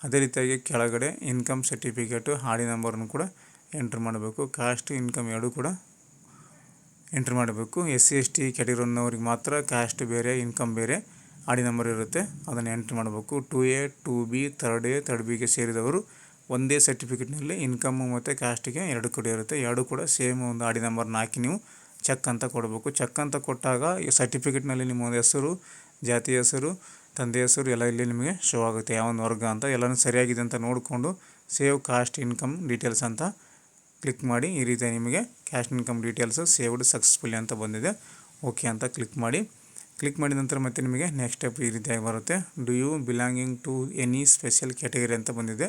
ಅದೇ ರೀತಿಯಾಗಿ ಕೆಳಗಡೆ ಇನ್ಕಮ್ ಸರ್ಟಿಫಿಕೇಟು ಆರ್.ಡಿ ನಂಬರನ್ನು ಕೂಡ ಎಂಟ್ರ್ ಮಾಡಬೇಕು. ಕಾಸ್ಟ್ ಇನ್ಕಮ್ ಎರಡೂ ಕೂಡ ಎಂಟ್ರ್ ಮಾಡಬೇಕು. SC ST ಕ್ಯಾಟಗರಿ 1 ಮಾತ್ರ ಕ್ಯಾಸ್ಟ್ ಬೇರೆ, ಇನ್ಕಮ್ ಬೇರೆ, ಆರ್.ಡಿ ನಂಬರ್ ಇರುತ್ತೆ, ಅದನ್ನು ಎಂಟ್ರ್ ಮಾಡಬೇಕು. 2A 2B 3A 3Bಗೆ ಸೇರಿದವರು ಒಂದೇ ಸರ್ಟಿಫಿಕೇಟ್ನಲ್ಲಿ ಇನ್ಕಮ್ಮು ಮತ್ತು ಕ್ಯಾಸ್ಟಿಗೆ ಎರಡು ಕೂಡ ಇರುತ್ತೆ. ಎರಡು ಕೂಡ ಸೇಮ್ ಒಂದು ಆರ್.ಡಿ ನಂಬರ್ನ ಹಾಕಿ ನೀವು ಚೆಕ್ ಅಂತ ಕೊಡಬೇಕು. ಚೆಕ್ ಅಂತ ಕೊಟ್ಟಾಗ ಈ ಸರ್ಟಿಫಿಕೇಟ್ನಲ್ಲಿ ನಿಮ್ಮ ಒಂದು ಹೆಸರು, ಜಾತಿ ಹೆಸರು, ತಂದೆ ಹೆಸರು ಎಲ್ಲ ಇಲ್ಲಿ ನಿಮಗೆ ಶೋ ಆಗುತ್ತೆ, ಯಾವೊಂದು ವರ್ಗ ಅಂತ. ಎಲ್ಲನೂ ಸರಿಯಾಗಿದೆ ಅಂತ ನೋಡಿಕೊಂಡು ಸೇವ್ ಕಾಸ್ಟ್ ಇನ್ಕಮ್ ಡೀಟೇಲ್ಸ್ ಅಂತ ಕ್ಲಿಕ್ ಮಾಡಿ. ಈ ರೀತಿ ನಿಮಗೆ caste income details saved successfully ಅಂತ ಬಂದಿದೆ. ಓಕೆ ಅಂತ ಕ್ಲಿಕ್ ಮಾಡಿ. ಕ್ಲಿಕ್ ಮಾಡಿದ ನಂತರ ಮತ್ತೆ ನಿಮಗೆ ನೆಕ್ಸ್ಟ್ ಸ್ಟೆಪ್ ಈ ರೀತಿಯಾಗಿ ಬರುತ್ತೆ. Do you belonging to any special category ಅಂತ ಬಂದಿದೆ.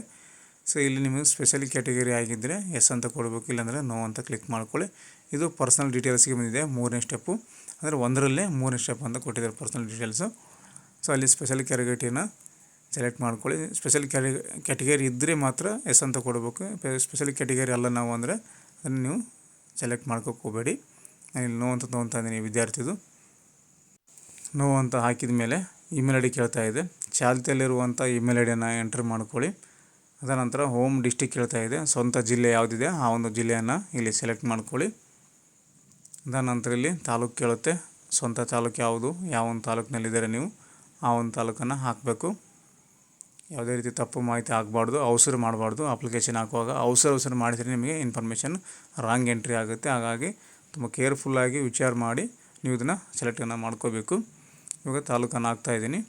ಸೊ ಇಲ್ಲಿ ನಿಮಗೆ ಸ್ಪೆಷಲ್ ಕ್ಯಾಟಗರಿ ಆಗಿದ್ದರೆ ಎಸ್ ಅಂತ ಕೊಡಬೇಕು, ಇಲ್ಲಾಂದರೆ ನೋ ಅಂತ ಕ್ಲಿಕ್ ಮಾಡ್ಕೊಳ್ಳಿ. ಇದು ಪರ್ಸನಲ್ ಡೀಟೇಲ್ಸ್ಗೆ ಬಂದಿದೆ 3ನೇ ಸ್ಟೆಪ್ಪು. ಅಂದರೆ 1ರಲ್ಲೇ 3ನೇ ಸ್ಟೆಪ್ ಅಂತ ಕೊಟ್ಟಿದ್ದಾರೆ ಪರ್ಸನಲ್ ಡೀಟೇಲ್ಸು. ಸೊ ಅಲ್ಲಿ ಸ್ಪೆಷಲ್ ಕ್ಯಾಟಗರಿನ ಸೆಲೆಕ್ಟ್ ಮಾಡ್ಕೊಳ್ಳಿ. ಸ್ಪೆಷಲ್ ಕ್ಯಾಟಗರಿ ಇದ್ದರೆ ಮಾತ್ರ ಎಸ್ ಅಂತ ಕೊಡಬೇಕು. ಸ್ಪೆಷಲ್ ಕ್ಯಾಟಗರಿ ಅಲ್ಲ ನಾವು ಅಂದರೆ ಅದನ್ನು ನೀವು ಸೆಲೆಕ್ಟ್ ಮಾಡ್ಕೋಕ್ಕೆ ಹೋಗಬೇಡಿ. ನಾನು ಇಲ್ಲಿ ನೋ ಅಂತ ತೊಗೊತಾ ಇದ್ದೀನಿ ವಿದ್ಯಾರ್ಥಿದು. ನೋ ಅಂತ ಹಾಕಿದ ಮೇಲೆ ಇಮೇಲ್ ಐ ಡಿ ಕೇಳ್ತಾ ಇದೆ. ಚಾಲ್ತಿಯಲ್ಲಿರುವಂಥ ಇಮೇಲ್ ಐ ಡಿಯನ್ನು ಎಂಟ್ರ್ ಮಾಡ್ಕೊಳ್ಳಿ. ಅದರ ನಂತರ ಹೋಮ್ ಡಿಸ್ಟಿಕ್ ಕೇಳ್ತಾ ಇದೆ. ಸ್ವಂತ ಜಿಲ್ಲೆ ಯಾವುದಿದೆ ಆ ಒಂದು ಜಿಲ್ಲೆಯನ್ನು ಇಲ್ಲಿ ಸೆಲೆಕ್ಟ್ ಮಾಡ್ಕೊಳ್ಳಿ. ಅದರ ನಂತರ ಇಲ್ಲಿ ತಾಲೂಕು ಕೇಳುತ್ತೆ. ಸ್ವಂತ ತಾಲೂಕು ಯಾವುದು, ಯಾವ ಒಂದು ತಾಲೂಕಿನಲ್ಲಿದ್ದರೆ ನೀವು ಆ ಒಂದು ತಾಲೂಕನ್ನು ಹಾಕಬೇಕು. ಯಾವುದೇ ರೀತಿ ತಪ್ಪು ಮಾಹಿತಿ ಆಗಬಾರ್ದು, ಅವಸರ ಮಾಡಬಾರ್ದು. ಅಪ್ಲಿಕೇಶನ್ ಹಾಕುವಾಗ ಅವಸರ ಮಾಡಿದರೆ ನಿಮಗೆ ಇನ್ಫಾರ್ಮೇಷನ್ ರಾಂಗ್ ಎಂಟ್ರಿ ಆಗುತ್ತೆ. ಹಾಗಾಗಿ ತುಂಬ ಕೇರ್ಫುಲ್ಲಾಗಿ ವಿಚಾರ ಮಾಡಿ ನೀವು ಇದನ್ನು ಸೆಲೆಕ್ಟನ್ನು ಮಾಡ್ಕೋಬೇಕು. ಇವಾಗ ತಾಲೂಕನ್ನು ಹಾಕ್ತಾಯಿದ್ದೀನಿ.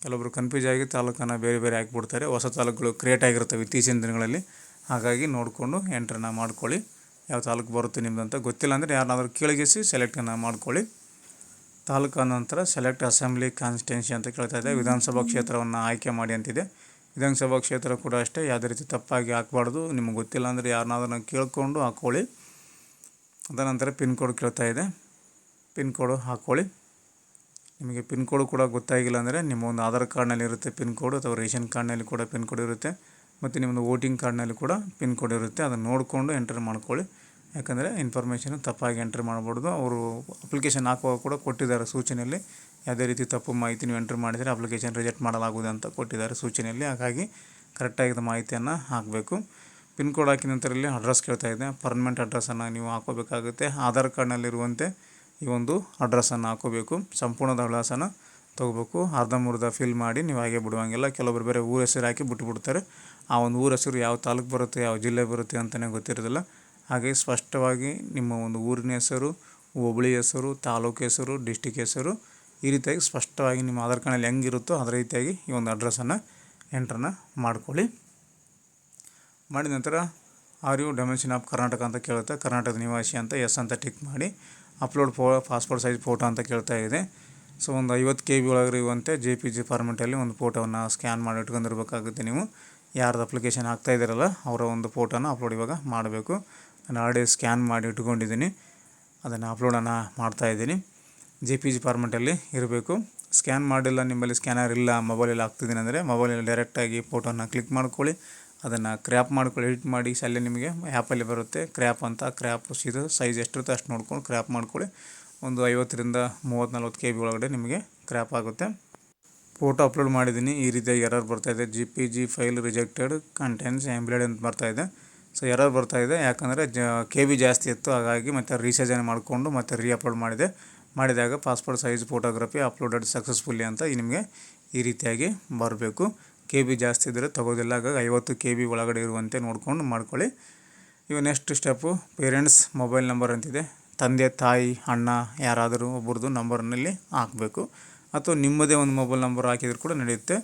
ಕೆಲವೊಬ್ಬರು ಕನ್ಫ್ಯೂಸ್ ಆಗಿ ತಾಲೂಕನ್ನು ಬೇರೆ ಬೇರೆ ಹಾಕಿಬಿಡ್ತಾರೆ. ಹೊಸ ತಾಲೂಕುಗಳು ಕ್ರಿಯೇಟ್ ಆಗಿರ್ತವೆ ಇತ್ತೀಚಿನ ದಿನಗಳಲ್ಲಿ. ಹಾಗಾಗಿ ನೋಡಿಕೊಂಡು ಎಂಟ್ರನ್ನ ಮಾಡ್ಕೊಳ್ಳಿ. ಯಾವ ತಾಲೂಕು ಬರುತ್ತೆ ನಿಮ್ಮದು ಅಂತ ಗೊತ್ತಿಲ್ಲ ಅಂದರೆ ಯಾರನ್ನಾದ್ರೂ ಕೇಳಿಗಿಸಿ ಸೆಲೆಕ್ಟನ್ನು ಮಾಡ್ಕೊಳ್ಳಿ. ತಾಲೂಕು ನಂತರ ಸೆಲೆಕ್ಟ್ ಅಸೆಂಬ್ಲಿ ಕಾನ್ಸ್ಟಿಟ್ಯೂನ್ಸಿ ಅಂತ ಕೇಳ್ತಾ ಇದೆ. ವಿಧಾನಸಭಾ ಕ್ಷೇತ್ರವನ್ನು ಆಯ್ಕೆ ಮಾಡಿ ಅಂತಿದೆ. ವಿಧಾನಸಭಾ ಕ್ಷೇತ್ರ ಕೂಡ ಅಷ್ಟೇ, ಯಾವುದೇ ರೀತಿ ತಪ್ಪಾಗಿ ಹಾಕಬಾರ್ದು. ನಿಮಗೆ ಗೊತ್ತಿಲ್ಲ ಅಂದರೆ ಯಾರನ್ನಾದ್ರೂ ಕೇಳಿಕೊಂಡು ಹಾಕ್ಕೊಳ್ಳಿ. ಅದನಂತರ ಪಿನ್ ಕೋಡ್ ಕೇಳ್ತಾ ಇದೆ, ಪಿನ್ ಕೋಡು ಹಾಕ್ಕೊಳ್ಳಿ. ನಿಮಗೆ ಪಿನ್ ಕೋಡು ಕೂಡ ಗೊತ್ತಾಗಿಲ್ಲ ಅಂದರೆ ನಿಮ್ಮ ಒಂದು ಆಧಾರ್ ಕಾರ್ಡ್ನಲ್ಲಿ ಇರುತ್ತೆ ಪಿನ್ ಕೋಡು, ಅಥವಾ ರೇಷನ್ ಕಾರ್ಡ್ನಲ್ಲಿ ಕೂಡ ಪಿನ್ ಕೋಡ್ ಇರುತ್ತೆ, ಮತ್ತು ನಿಮ್ಮದು ವೋಟಿಂಗ್ ಕಾರ್ಡ್ನಲ್ಲಿ ಕೂಡ ಪಿನ್ ಕೋಡ್ ಇರುತ್ತೆ. ಅದನ್ನು ನೋಡಿಕೊಂಡು ಎಂಟರ್ ಮಾಡ್ಕೊಳ್ಳಿ. ಯಾಕಂದರೆ ಇನ್ಫಾರ್ಮೇಷನ್ ತಪ್ಪಾಗಿ ಎಂಟ್ರ್ ಮಾಡಬಾರ್ದು. ಅವರು ಅಪ್ಲಿಕೇಶನ್ ಹಾಕುವಾಗ ಕೂಡ ಕೊಟ್ಟಿದ್ದಾರೆ ಸೂಚನೆಯಲ್ಲಿ, ಯಾವುದೇ ರೀತಿ ತಪ್ಪು ಮಾಹಿತಿ ನೀವು ಎಂಟ್ರ್ ಮಾಡಿದರೆ ಅಪ್ಲಿಕೇಶನ್ ರಿಜೆಕ್ಟ್ ಮಾಡಲಾಗುವುದು ಅಂತ ಕೊಟ್ಟಿದ್ದಾರೆ ಸೂಚನೆಯಲ್ಲಿ. ಹಾಗಾಗಿ ಕರೆಕ್ಟಾಗಿದ್ದ ಮಾಹಿತಿಯನ್ನು ಹಾಕಬೇಕು. ಪಿನ್ ಕೋಡ್ ಹಾಕಿದ ನಂತರ ಇಲ್ಲಿ ಅಡ್ರೆಸ್ ಕೇಳ್ತಾ ಇದೆ. ಪರ್ಮನೆಂಟ್ ಅಡ್ರೆಸ್ಸನ್ನು ನೀವು ಹಾಕೋಬೇಕಾಗುತ್ತೆ. ಆಧಾರ್ ಕಾರ್ಡ್ನಲ್ಲಿರುವಂತೆ ಈ ಒಂದು ಅಡ್ರೆಸ್ಸನ್ನು ಹಾಕೋಬೇಕು. ಸಂಪೂರ್ಣದ ವಿಳಾಸನ ತೊಗೋಬೇಕು. ಅರ್ಧಂಬರ್ಧ ಫಿಲ್ ಮಾಡಿ ನೀವು ಹಾಗೆ ಬಿಡುವಂಗಿಲ್ಲ. ಕೆಲವೊಬ್ಬರು ಬೇರೆ ಊರ ಹೆಸರು ಹಾಕಿ ಬಿಟ್ಟುಬಿಡ್ತಾರೆ. ಆ ಒಂದು ಊರ ಹೆಸರು ಯಾವ ತಾಲೂಕು ಬರುತ್ತೆ, ಯಾವ ಜಿಲ್ಲೆ ಬರುತ್ತೆ ಅಂತಲೇ ಗೊತ್ತಿರೋದಿಲ್ಲ. ಹಾಗೆ ಸ್ಪಷ್ಟವಾಗಿ ನಿಮ್ಮ ಒಂದು ಊರಿನ ಹೆಸರು, ಹೋಬಳಿ ಹೆಸರು, ತಾಲೂಕು ಹೆಸರು, ಡಿಸ್ಟಿಕ್ ಹೆಸರು, ಈ ರೀತಿಯಾಗಿ ಸ್ಪಷ್ಟವಾಗಿ ನಿಮ್ಮ ಆಧಾರ್ ಕಾರ್ಡ್ನಲ್ಲಿ ಹೆಂಗಿರುತ್ತೋ ಅದೇ ರೀತಿಯಾಗಿ ಈ ಒಂದು ಅಡ್ರೆಸ್ಸನ್ನು ಎಂಟ್ರನ್ನು ಮಾಡ್ಕೊಳ್ಳಿ. ಮಾಡಿದ ನಂತರ ಆರ್ ಯು ಡೊಮೆನ್ಷನ್ ಆಫ್ ಕರ್ನಾಟಕ ಅಂತ ಕೇಳುತ್ತೆ. ಕರ್ನಾಟಕದ ನಿವಾಸಿ ಅಂತ ಎಸ್ ಅಂತ ಟಿಕ್ ಮಾಡಿ. ಅಪ್ಲೋಡ್ ಪಾಸ್ಪೋರ್ಟ್ ಸೈಜ್ ಫೋಟೋ ಅಂತ ಕೇಳ್ತಾ ಇದೆ. ಸೊ ಒಂದು 50 KB ಒಳಗೆ ಇರುವಂತೆ JPG ಫಾರ್ಮೆಟಲ್ಲಿ ಒಂದು ಫೋಟೋವನ್ನು ಸ್ಕ್ಯಾನ್ ಮಾಡಿ ಇಟ್ಕೊಂಡಿರ್ಬೇಕಾಗುತ್ತೆ. ನೀವು ಯಾರ್ದು ಅಪ್ಲಿಕೇಶನ್ ಹಾಕ್ತಾ ಇದ್ದೀರಲ್ಲ ಅವರ ಒಂದು ಫೋಟೋನ ಅಪ್ಲೋಡ್ ಇವಾಗ ಮಾಡಬೇಕು. ನಾನು ಆಲ್ರೆಡಿ ಸ್ಕ್ಯಾನ್ ಮಾಡಿ ಇಟ್ಕೊಂಡಿದ್ದೀನಿ, ಅದನ್ನು ಅಪ್ಲೋಡನ್ನು ಮಾಡ್ತಾಯಿದ್ದೀನಿ. JPG ಫಾರ್ಮೆಟಲ್ಲಿ ಇರಬೇಕು. ಸ್ಕ್ಯಾನ್ ಮಾಡಿಲ್ಲ, ನಿಮ್ಮಲ್ಲಿ ಸ್ಕ್ಯಾನರ್ ಇಲ್ಲ, ಮೊಬೈಲಲ್ಲಿ ಹಾಕ್ತಿದ್ದೀನಿ ಅಂದರೆ ಮೊಬೈಲಲ್ಲಿ ಡೈರೆಕ್ಟಾಗಿ ಫೋಟೋನ ಕ್ಲಿಕ್ ಮಾಡ್ಕೊಳ್ಳಿ. ಅದನ್ನು ಕ್ರ್ಯಾಪ್ ಮಾಡ್ಕೊಳ್ಳಿ, ಎಡಿಟ್ ಮಾಡಿ. ಅಲ್ಲೇ ನಿಮಗೆ ಆ್ಯಪಲ್ಲಿ ಬರುತ್ತೆ ಕ್ರ್ಯಾಪ್ ಅಂತ. ಕ್ರ್ಯಾಪ್ ಇದು ಸೈಜ್ ಎಷ್ಟಿರುತ್ತೆ ಅಷ್ಟು ನೋಡ್ಕೊಂಡು ಕ್ರ್ಯಾಪ್ ಮಾಡ್ಕೊಳ್ಳಿ. ಒಂದು 50ರಿಂದ 30-40 KB ಒಳಗಡೆ ನಿಮಗೆ ಕ್ರ್ಯಾಪ್ ಆಗುತ್ತೆ. ಫೋಟೋ ಅಪ್ಲೋಡ್ ಮಾಡಿದ್ದೀನಿ. ಈ ರೀತಿಯಾಗಿ ಎರರ್ ಬರ್ತಾಯಿದೆ. JPG ಫೈಲ್ ರಿಜೆಕ್ಟೆಡ್ ಕಂಟೆಂಟ್ಸ್ ಎಂಬ್ಲೆಡ್ ಅಂತ ಬರ್ತಾಯಿದೆ. ಸೊ ಎರರ್ ಬರ್ತಾಯಿದೆ ಯಾಕಂದರೆ KB ಜಾಸ್ತಿ ಇತ್ತು. ಹಾಗಾಗಿ ಮತ್ತು ರೀಸೈಜನ್ ಮಾಡಿಕೊಂಡು ಮತ್ತು ಅಪ್ಲೋಡ್ ಮಾಡಿದಾಗ passport size photography uploaded successfully ಅಂತ ನಿಮಗೆ ಈ ರೀತಿಯಾಗಿ ಬರಬೇಕು. KB ಜಾಸ್ತಿ ಇದ್ದರೆ ತಗೋದಿಲ್ಲ. ಹಾಗಾಗಿ 50 KB ಒಳಗಡೆ ಇರುವಂತೆ ನೋಡ್ಕೊಂಡು ಮಾಡ್ಕೊಳ್ಳಿ. ಇವಾಗ next step parents mobile number ಅಂತಿದೆ. ತಂದೆ, ತಾಯಿ, ಅಣ್ಣ ಯಾರಾದರೂ ಒಬ್ಬರದ್ದು ನಂಬರ್ನಲ್ಲಿ ಹಾಕಬೇಕು. ಅಥವಾ ನಿಮ್ಮದೇ ಒಂದು ಮೊಬೈಲ್ ನಂಬರ್ ಹಾಕಿದರೂ ಕೂಡ ನಡೆಯುತ್ತೆ.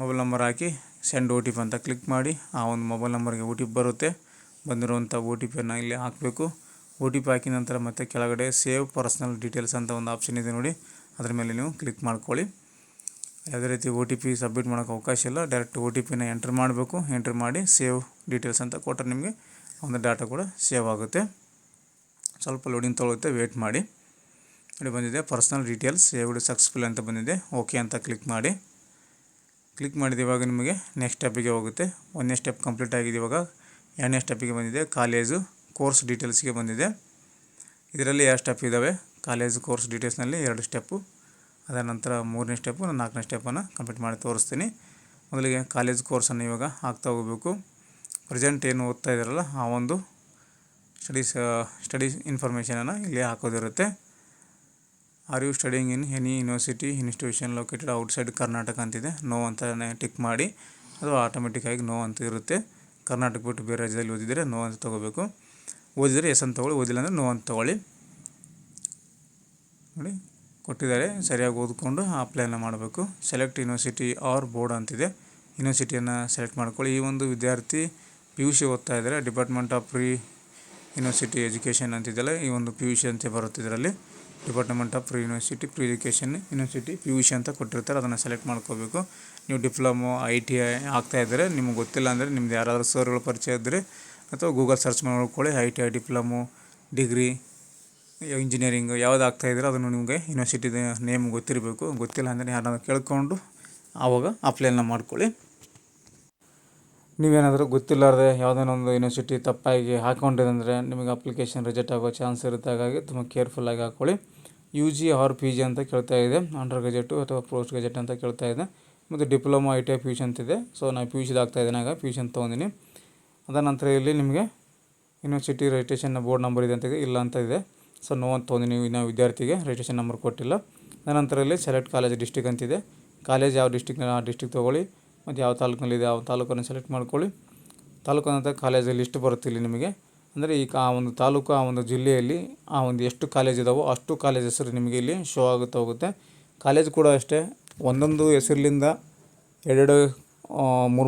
ಮೊಬೈಲ್ ನಂಬರ್ ಹಾಕಿ ಸೆಂಡ್ OTP ಅಂತ ಕ್ಲಿಕ್ ಮಾಡಿ. ಆ ಒಂದು ಮೊಬೈಲ್ ನಂಬರ್ಗೆ OTP ಬರುತ್ತೆ. ಬಂದಿರುವಂಥ OTPಯನ್ನು ಇಲ್ಲಿ ಹಾಕಬೇಕು. OTP ಹಾಕಿದ ನಂತರ ಮತ್ತೆ ಕೆಳಗಡೆ ಸೇವ್ ಪರ್ಸನಲ್ ಡೀಟೇಲ್ಸ್ ಅಂತ ಒಂದು ಆಪ್ಷನ್ ಇದೆ ನೋಡಿ, ಅದ್ರ ಮೇಲೆ ನೀವು ಕ್ಲಿಕ್ ಮಾಡ್ಕೊಳ್ಳಿ. ಯಾವುದೇ ರೀತಿ OTP ಸಬ್ಮಿಟ್ ಮಾಡೋಕ್ಕೆ ಅವಕಾಶ ಇಲ್ಲ. ಡೈರೆಕ್ಟ್ OTPನ ಎಂಟ್ರ್ ಮಾಡಬೇಕು. ಎಂಟ್ರ್ ಮಾಡಿ ಸೇವ್ ಡೀಟೇಲ್ಸ್ ಅಂತ ಕೊಟ್ಟರೆ ನಿಮಗೆ ಒಂದು ಡಾಟಾ ಕೂಡ ಸೇವ್ ಆಗುತ್ತೆ. ಸ್ವಲ್ಪ ಲೋಡಿಂಗ್ ತೊಗೊಳುತ್ತೆ, ವೇಟ್ ಮಾಡಿ. ನೋಡಿ ಬಂದಿದೆ ಪರ್ಸನಲ್ ಡೀಟೇಲ್ಸ್ ಸೇವ್ಡ್ ಸಕ್ಸಸ್ಫುಲ್ ಅಂತ ಬಂದಿದೆ. ಓಕೆ ಅಂತ ಕ್ಲಿಕ್ ಮಾಡಿ. ಕ್ಲಿಕ್ ಮಾಡಿದ ಇವಾಗ ನಿಮಗೆ ನೆಕ್ಸ್ಟ್ ಸ್ಟೆಪ್ಪಿಗೆ ಹೋಗುತ್ತೆ. 1ನೇ ಸ್ಟೆಪ್ ಕಂಪ್ಲೀಟ್ ಆಗಿದೆ. ಇವಾಗ 2ನೇ ಸ್ಟೆಪ್ಪಿಗೆ ಬಂದಿದೆ. ಕಾಲೇಜು ಕೋರ್ಸ್ ಡೀಟೇಲ್ಸ್ಗೆ ಬಂದಿದೆ. ಇದರಲ್ಲಿ 2 ಸ್ಟೆಪ್ ಇದ್ದಾವೆ. ಕಾಲೇಜು ಕೋರ್ಸ್ ಡೀಟೇಲ್ಸ್ನಲ್ಲಿ 2 ಸ್ಟೆಪ್ಪು. ಅದರ ನಂತರ 3ನೇ ಸ್ಟೆಪ್ಪು, 4ನೇ ಸ್ಟೆಪ್ಪನ್ನು ಕಂಪ್ಲೀಟ್ ಮಾಡಿ ತೋರಿಸ್ತೀನಿ. ಮೊದಲಿಗೆ ಕಾಲೇಜ್ ಕೋರ್ಸನ್ನು ಇವಾಗ ಹಾಕ್ತಾ ಹೋಗಬೇಕು. ಪ್ರೆಸೆಂಟ್ ಏನು ಓದ್ತಾ ಇದ್ದಾರಲ್ಲ ಆ ಒಂದು ಸ್ಟಡೀಸ್ ಇನ್ಫಾರ್ಮೇಷನನ್ನು ಇಲ್ಲಿ ಹಾಕೋದಿರುತ್ತೆ. Are you studying in any university institution located outside Karnataka ಅಂತಿದೆ. ನೋ ಅಂತಲೇ ಟಿಕ್ ಮಾಡಿ. ಅದು ಆಟೋಮೆಟಿಕ್ಕಾಗಿ ನೋ ಅಂತ ಇರುತ್ತೆ. ಕರ್ನಾಟಕ ಬಿಟ್ಟು ಬೇರೆ ರಾಜ್ಯದಲ್ಲಿ ಓದಿದರೆ ನೋ ಅಂತ ತೊಗೋಬೇಕು. ಓದಿದರೆ ಎಸ್ ಅಂತ ತೊಗೊಳ್ಳಿ, ಓದಿಲ್ಲ ಅಂದರೆ ನೋ ಅಂತ ತೊಗೊಳ್ಳಿ. ನೋಡಿ ಕೊಟ್ಟಿದ್ದಾರೆ, ಸರಿಯಾಗಿ ಓದ್ಕೊಂಡು ಅಪ್ಲೈನ ಮಾಡಬೇಕು. ಸೆಲೆಕ್ಟ್ ಯೂನಿವರ್ಸಿಟಿ ಆರ್ ಬೋರ್ಡ್ ಅಂತಿದೆ. ಯೂನಿವರ್ಸಿಟಿಯನ್ನು ಸೆಲೆಕ್ಟ್ ಮಾಡ್ಕೊಳ್ಳಿ. ಈ ಒಂದು ವಿದ್ಯಾರ್ಥಿ PUC ಓದ್ತಾ ಇದ್ದಾರೆ. Department of pre university education ಅಂತಿದ್ದಲ್ಲ, ಈ ಒಂದು PUC ಅಂತ ಬರುತ್ತೆ. ಇದರಲ್ಲಿ department of pre university pre education university PUC ಅಂತ ಕೊಟ್ಟಿರ್ತಾರೆ. ಅದನ್ನು ಸೆಲೆಕ್ಟ್ ಮಾಡ್ಕೋಬೇಕು. ನೀವು ಡಿಪ್ಲೊಮೊ ITI ಆಗ್ತಾ ಇದ್ದರೆ, ನಿಮ್ಗೆ ಗೊತ್ತಿಲ್ಲ ಅಂದರೆ ನಿಮ್ದು ಯಾರಾದರೂ ಸರ್ಗಳು ಪರಿಚಯ ಇದ್ದರೆ ಅಥವಾ ಗೂಗಲ್ ಸರ್ಚ್ ಮಾಡ್ಕೊಳ್ಳಿ. ITI, ಡಿಪ್ಲೊಮೊ, ಡಿಗ್ರಿ, ಇಂಜಿನಿಯರಿಂಗ್ ಯಾವ್ದು ಆಗ್ತಾಯಿದ್ರೆ ಅದನ್ನು ನಿಮಗೆ ಯೂನಿವರ್ಸಿಟಿದ ನೇಮ್ ಗೊತ್ತಿರಬೇಕು. ಗೊತ್ತಿಲ್ಲ ಅಂದರೆ ಯಾರನ್ನಾದ್ರೂ ಕೇಳ್ಕೊಂಡು ಆವಾಗ ಅಪ್ಲೈನ ಮಾಡ್ಕೊಳ್ಳಿ. ನೀವೇನಾದರೂ ಗೊತ್ತಿಲ್ಲಾರ್ದೆ ಯಾವುದಾದ್ರು ಒಂದು ಯೂನಿವರ್ಸಿಟಿ ತಪ್ಪಾಗಿ ಹಾಕ್ಕೊಂಡಿರಂದರೆ ನಿಮಗೆ ಅಪ್ಲಿಕೇಶನ್ ರಿಜೆಕ್ಟ್ ಆಗೋ ಚಾನ್ಸ್ ಇರುತ್ತೆ. ಹಾಗಾಗಿ ತುಂಬ ಕೇರ್ಫುಲ್ಲಾಗಿ ಹಾಕ್ಕೊಳ್ಳಿ. UG ಆರ್ PG ಅಂತ ಕೇಳ್ತಾ ಇದೆ. ಅಂಡರ್ ಗ್ರಾಜುಯೇಟು ಅಥವಾ ಪೋಸ್ಟ್ ಗ್ರಾಜುಯೇಟ್ ಅಂತ ಕೇಳ್ತಾ ಇದೆ. ಮತ್ತು ಡಿಪ್ಲೊಮೊ ITI PUC ಅಂತಿದೆ. ಸೊ ನಾನು PUCದು ಆಗ್ತಾಯಿದ್ದೀನಿ, ಆಗ PUC ಅಂತ ತೊಗೊಂಡಿನಿ. ಅದರ ನಂತರ ಇಲ್ಲಿ ನಿಮಗೆ ಯೂನಿವರ್ಸಿಟಿ ರಿಜಿಸ್ಟ್ರೇಷನ್ ಬೋರ್ಡ್ ನಂಬರ್ ಇದೆ ಅಂತ ಇದೆ, ಇಲ್ಲ ಅಂತ ಇದೆ. ಸೊ ನೋ ಅಂತ ತೊಗೊಂಡಿನಿ. ಇನ್ನೂ ವಿದ್ಯಾರ್ಥಿಗೆ ರಿಜಿಸ್ಟ್ರೇಷನ್ ನಂಬರ್ ಕೊಟ್ಟಿಲ್ಲ. ಅನಂತರ ಇಲ್ಲಿ ಸೆಲೆಕ್ಟ್ ಕಾಲೇಜ್ ಡಿಸ್ಟಿಕ್ ಅಂತಿದೆ. ಕಾಲೇಜ್ ಯಾವ ಡಿಸ್ಟಿಕ್ನಲ್ಲಿ ಆ ಡಿಸ್ಟಿಕ್ ತೊಗೊಳ್ಳಿ. ಮತ್ತು ಯಾವ ತಾಲೂಕಿನಲ್ಲಿದೆ ಆ ತಾಲೂಕನ್ನು ಸೆಲೆಕ್ಟ್ ಮಾಡ್ಕೊಳ್ಳಿ. ತಾಲೂಕು ನಂತರ ಕಾಲೇಜ್ ಲಿಸ್ಟ್ ಬರುತ್ತೆ ಇಲ್ಲಿ ನಿಮಗೆ. ಅಂದರೆ ಈ ಆ ಒಂದು ತಾಲೂಕು, ಆ ಒಂದು ಜಿಲ್ಲೆಯಲ್ಲಿ ಆ ಒಂದು ಎಷ್ಟು ಕಾಲೇಜ್ ಇದ್ದಾವೋ ಅಷ್ಟು ಕಾಲೇಜ್ ಹೆಸರು ನಿಮಗೆ ಇಲ್ಲಿ ಶೋ ಆಗುತ್ತೆ ಹೋಗುತ್ತೆ. ಕಾಲೇಜ್ ಕೂಡ ಅಷ್ಟೇ ಒಂದೊಂದು ಹೆಸರಿನಿಂದ ಎರಡೆರಡು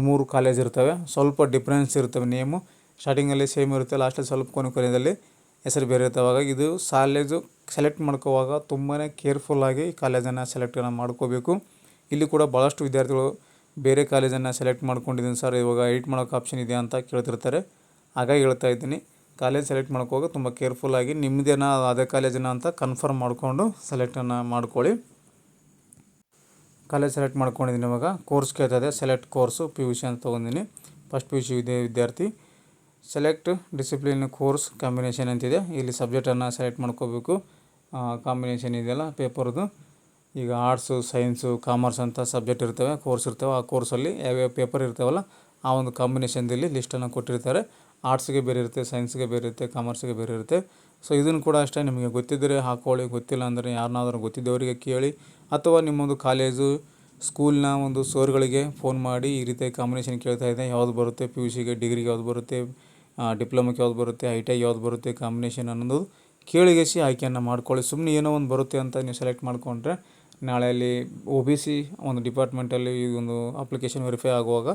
ಮೂರು ಕಾಲೇಜ್ ಇರ್ತವೆ. ಸ್ವಲ್ಪ ಡಿಫ್ರೆನ್ಸ್ ಇರ್ತವೆ. ನೇಮು ಸ್ಟಾರ್ಟಿಂಗಲ್ಲಿ ಸೇಮ್ ಇರುತ್ತೆ, ಲಾಸ್ಟಲ್ಲಿ ಸ್ವಲ್ಪ ಕೊನೆಯಲ್ಲಿ ಹೆಸರು ಬೇರೆ ಇರ್ತವೆ. ಹಾಗಾಗಿ ಇದು ಕಾಲೇಜು ಸೆಲೆಕ್ಟ್ ಮಾಡ್ಕೋವಾಗ ತುಂಬಾ ಕೇರ್ಫುಲ್ಲಾಗಿ ಕಾಲೇಜನ್ನು ಸೆಲೆಕ್ಟನ್ನು ಮಾಡ್ಕೋಬೇಕು. ಇಲ್ಲಿ ಕೂಡ ಭಾಳಷ್ಟು ವಿದ್ಯಾರ್ಥಿಗಳು ಬೇರೆ ಕಾಲೇಜನ್ನು ಸೆಲೆಕ್ಟ್ ಮಾಡ್ಕೊಂಡಿದ್ದೀನಿ ಸರ್, ಇವಾಗ ಎಡಿಟ್ ಮಾಡೋಕೆ ಆಪ್ಷನ್ ಇದೆಯಾ ಅಂತ ಕೇಳ್ತಿರ್ತಾರೆ. ಹಾಗಾಗಿ ಹೇಳ್ತಾ ಇದ್ದೀನಿ, ಕಾಲೇಜ್ ಸೆಲೆಕ್ಟ್ ಮಾಡ್ಕೋವಾಗ ತುಂಬ ಕೇರ್ಫುಲ್ಲಾಗಿ ನಿಮ್ಮದೇನ ಅದೇ ಕಾಲೇಜಿನ ಅಂತ ಕನ್ಫರ್ಮ್ ಮಾಡಿಕೊಂಡು ಸೆಲೆಕ್ಟನ್ನು ಮಾಡ್ಕೊಳ್ಳಿ. ಕಾಲೇಜ್ ಸೆಲೆಕ್ಟ್ ಮಾಡ್ಕೊಂಡಿದ್ದೀನಿ. ಇವಾಗ ಕೋರ್ಸ್ ಕೇಳ್ತಾಯಿದೆ, ಸೆಲೆಕ್ಟ್ ಕೋರ್ಸು PUC ಅಂತ ತೊಗೊಂಡಿನಿ. ಫಸ್ಟ್ PUC ವಿದ್ಯಾರ್ಥಿ ಸೆಲೆಕ್ಟ್ ಡಿಸಿಪ್ಲಿನ್ ಕೋರ್ಸ್ ಕಾಂಬಿನೇಷನ್ ಅಂತಿದೆ. ಇಲ್ಲಿ ಸಬ್ಜೆಕ್ಟನ್ನು ಸೆಲೆಕ್ಟ್ ಮಾಡ್ಕೋಬೇಕು. ಕಾಂಬಿನೇಷನ್ ಇದೆಯಲ್ಲ ಪೇಪರ್ದು, ಈಗ ಆರ್ಟ್ಸು, ಸೈನ್ಸು, ಕಾಮರ್ಸ್ ಅಂತ ಸಬ್ಜೆಕ್ಟ್ ಇರ್ತವೆ, ಕೋರ್ಸ್ ಇರ್ತವೆ. ಆ ಕೋರ್ಸಲ್ಲಿ ಯಾವ್ಯಾವ ಪೇಪರ್ ಇರ್ತಾವಲ್ಲ ಆ ಒಂದು ಕಾಂಬಿನೇಷನ್ದಲ್ಲಿ ಲಿಸ್ಟನ್ನು ಕೊಟ್ಟಿರ್ತಾರೆ. ಆರ್ಟ್ಸ್ಗೆ ಬೇರೆ ಇರುತ್ತೆ, ಸೈನ್ಸ್ಗೆ ಬೇರೆ ಇರುತ್ತೆ, ಕಾಮರ್ಸ್ಗೆ ಬೇರೆ ಇರುತ್ತೆ. ಸೊ ಇದನ್ನು ಕೂಡ ಅಷ್ಟೇ, ನಿಮಗೆ ಗೊತ್ತಿದ್ದರೆ ಹಾಕ್ಕೊಳ್ಳಿ, ಗೊತ್ತಿಲ್ಲ ಅಂದರೆ ಯಾರನ್ನಾದ್ರೂ ಗೊತ್ತಿದ್ದವರಿಗೆ ಕೇಳಿ, ಅಥವಾ ನಿಮ್ಮೊಂದು ಕಾಲೇಜು ಸ್ಕೂಲ್ನ ಒಂದು ಸರ್ಗಳಿಗೆ ಫೋನ್ ಮಾಡಿ ಈ ರೀತಿ ಕಾಂಬಿನೇಷನ್ ಕೇಳ್ತಾ ಇದೆ, ಯಾವುದು ಬರುತ್ತೆ PUCಗೆ, ಡಿಗ್ರಿಗೆ ಯಾವುದು ಬರುತ್ತೆ, ಡಿಪ್ಲೊಮಕ್ಕೆ ಯಾವ್ದು ಬರುತ್ತೆ, ITI ಯಾವ್ದು ಬರುತ್ತೆ ಕಾಂಬಿನೇಷನ್ ಅನ್ನೋದು ಕೇಳಿಗೆಸಿ ಆಯ್ಕೆಯನ್ನು ಮಾಡ್ಕೊಳ್ಳಿ. ಸುಮ್ಮನೆ ಏನೋ ಒಂದು ಬರುತ್ತೆ ಅಂತ ನೀವು ಸೆಲೆಕ್ಟ್ ಮಾಡಿಕೊಂಡ್ರೆ ನಾಳೆ ಅಲ್ಲಿ OBC ಒಂದು ಡಿಪಾರ್ಟ್ಮೆಂಟಲ್ಲಿ ಈ ಒಂದು ಅಪ್ಲಿಕೇಶನ್ ವೆರಿಫೈ ಆಗುವಾಗ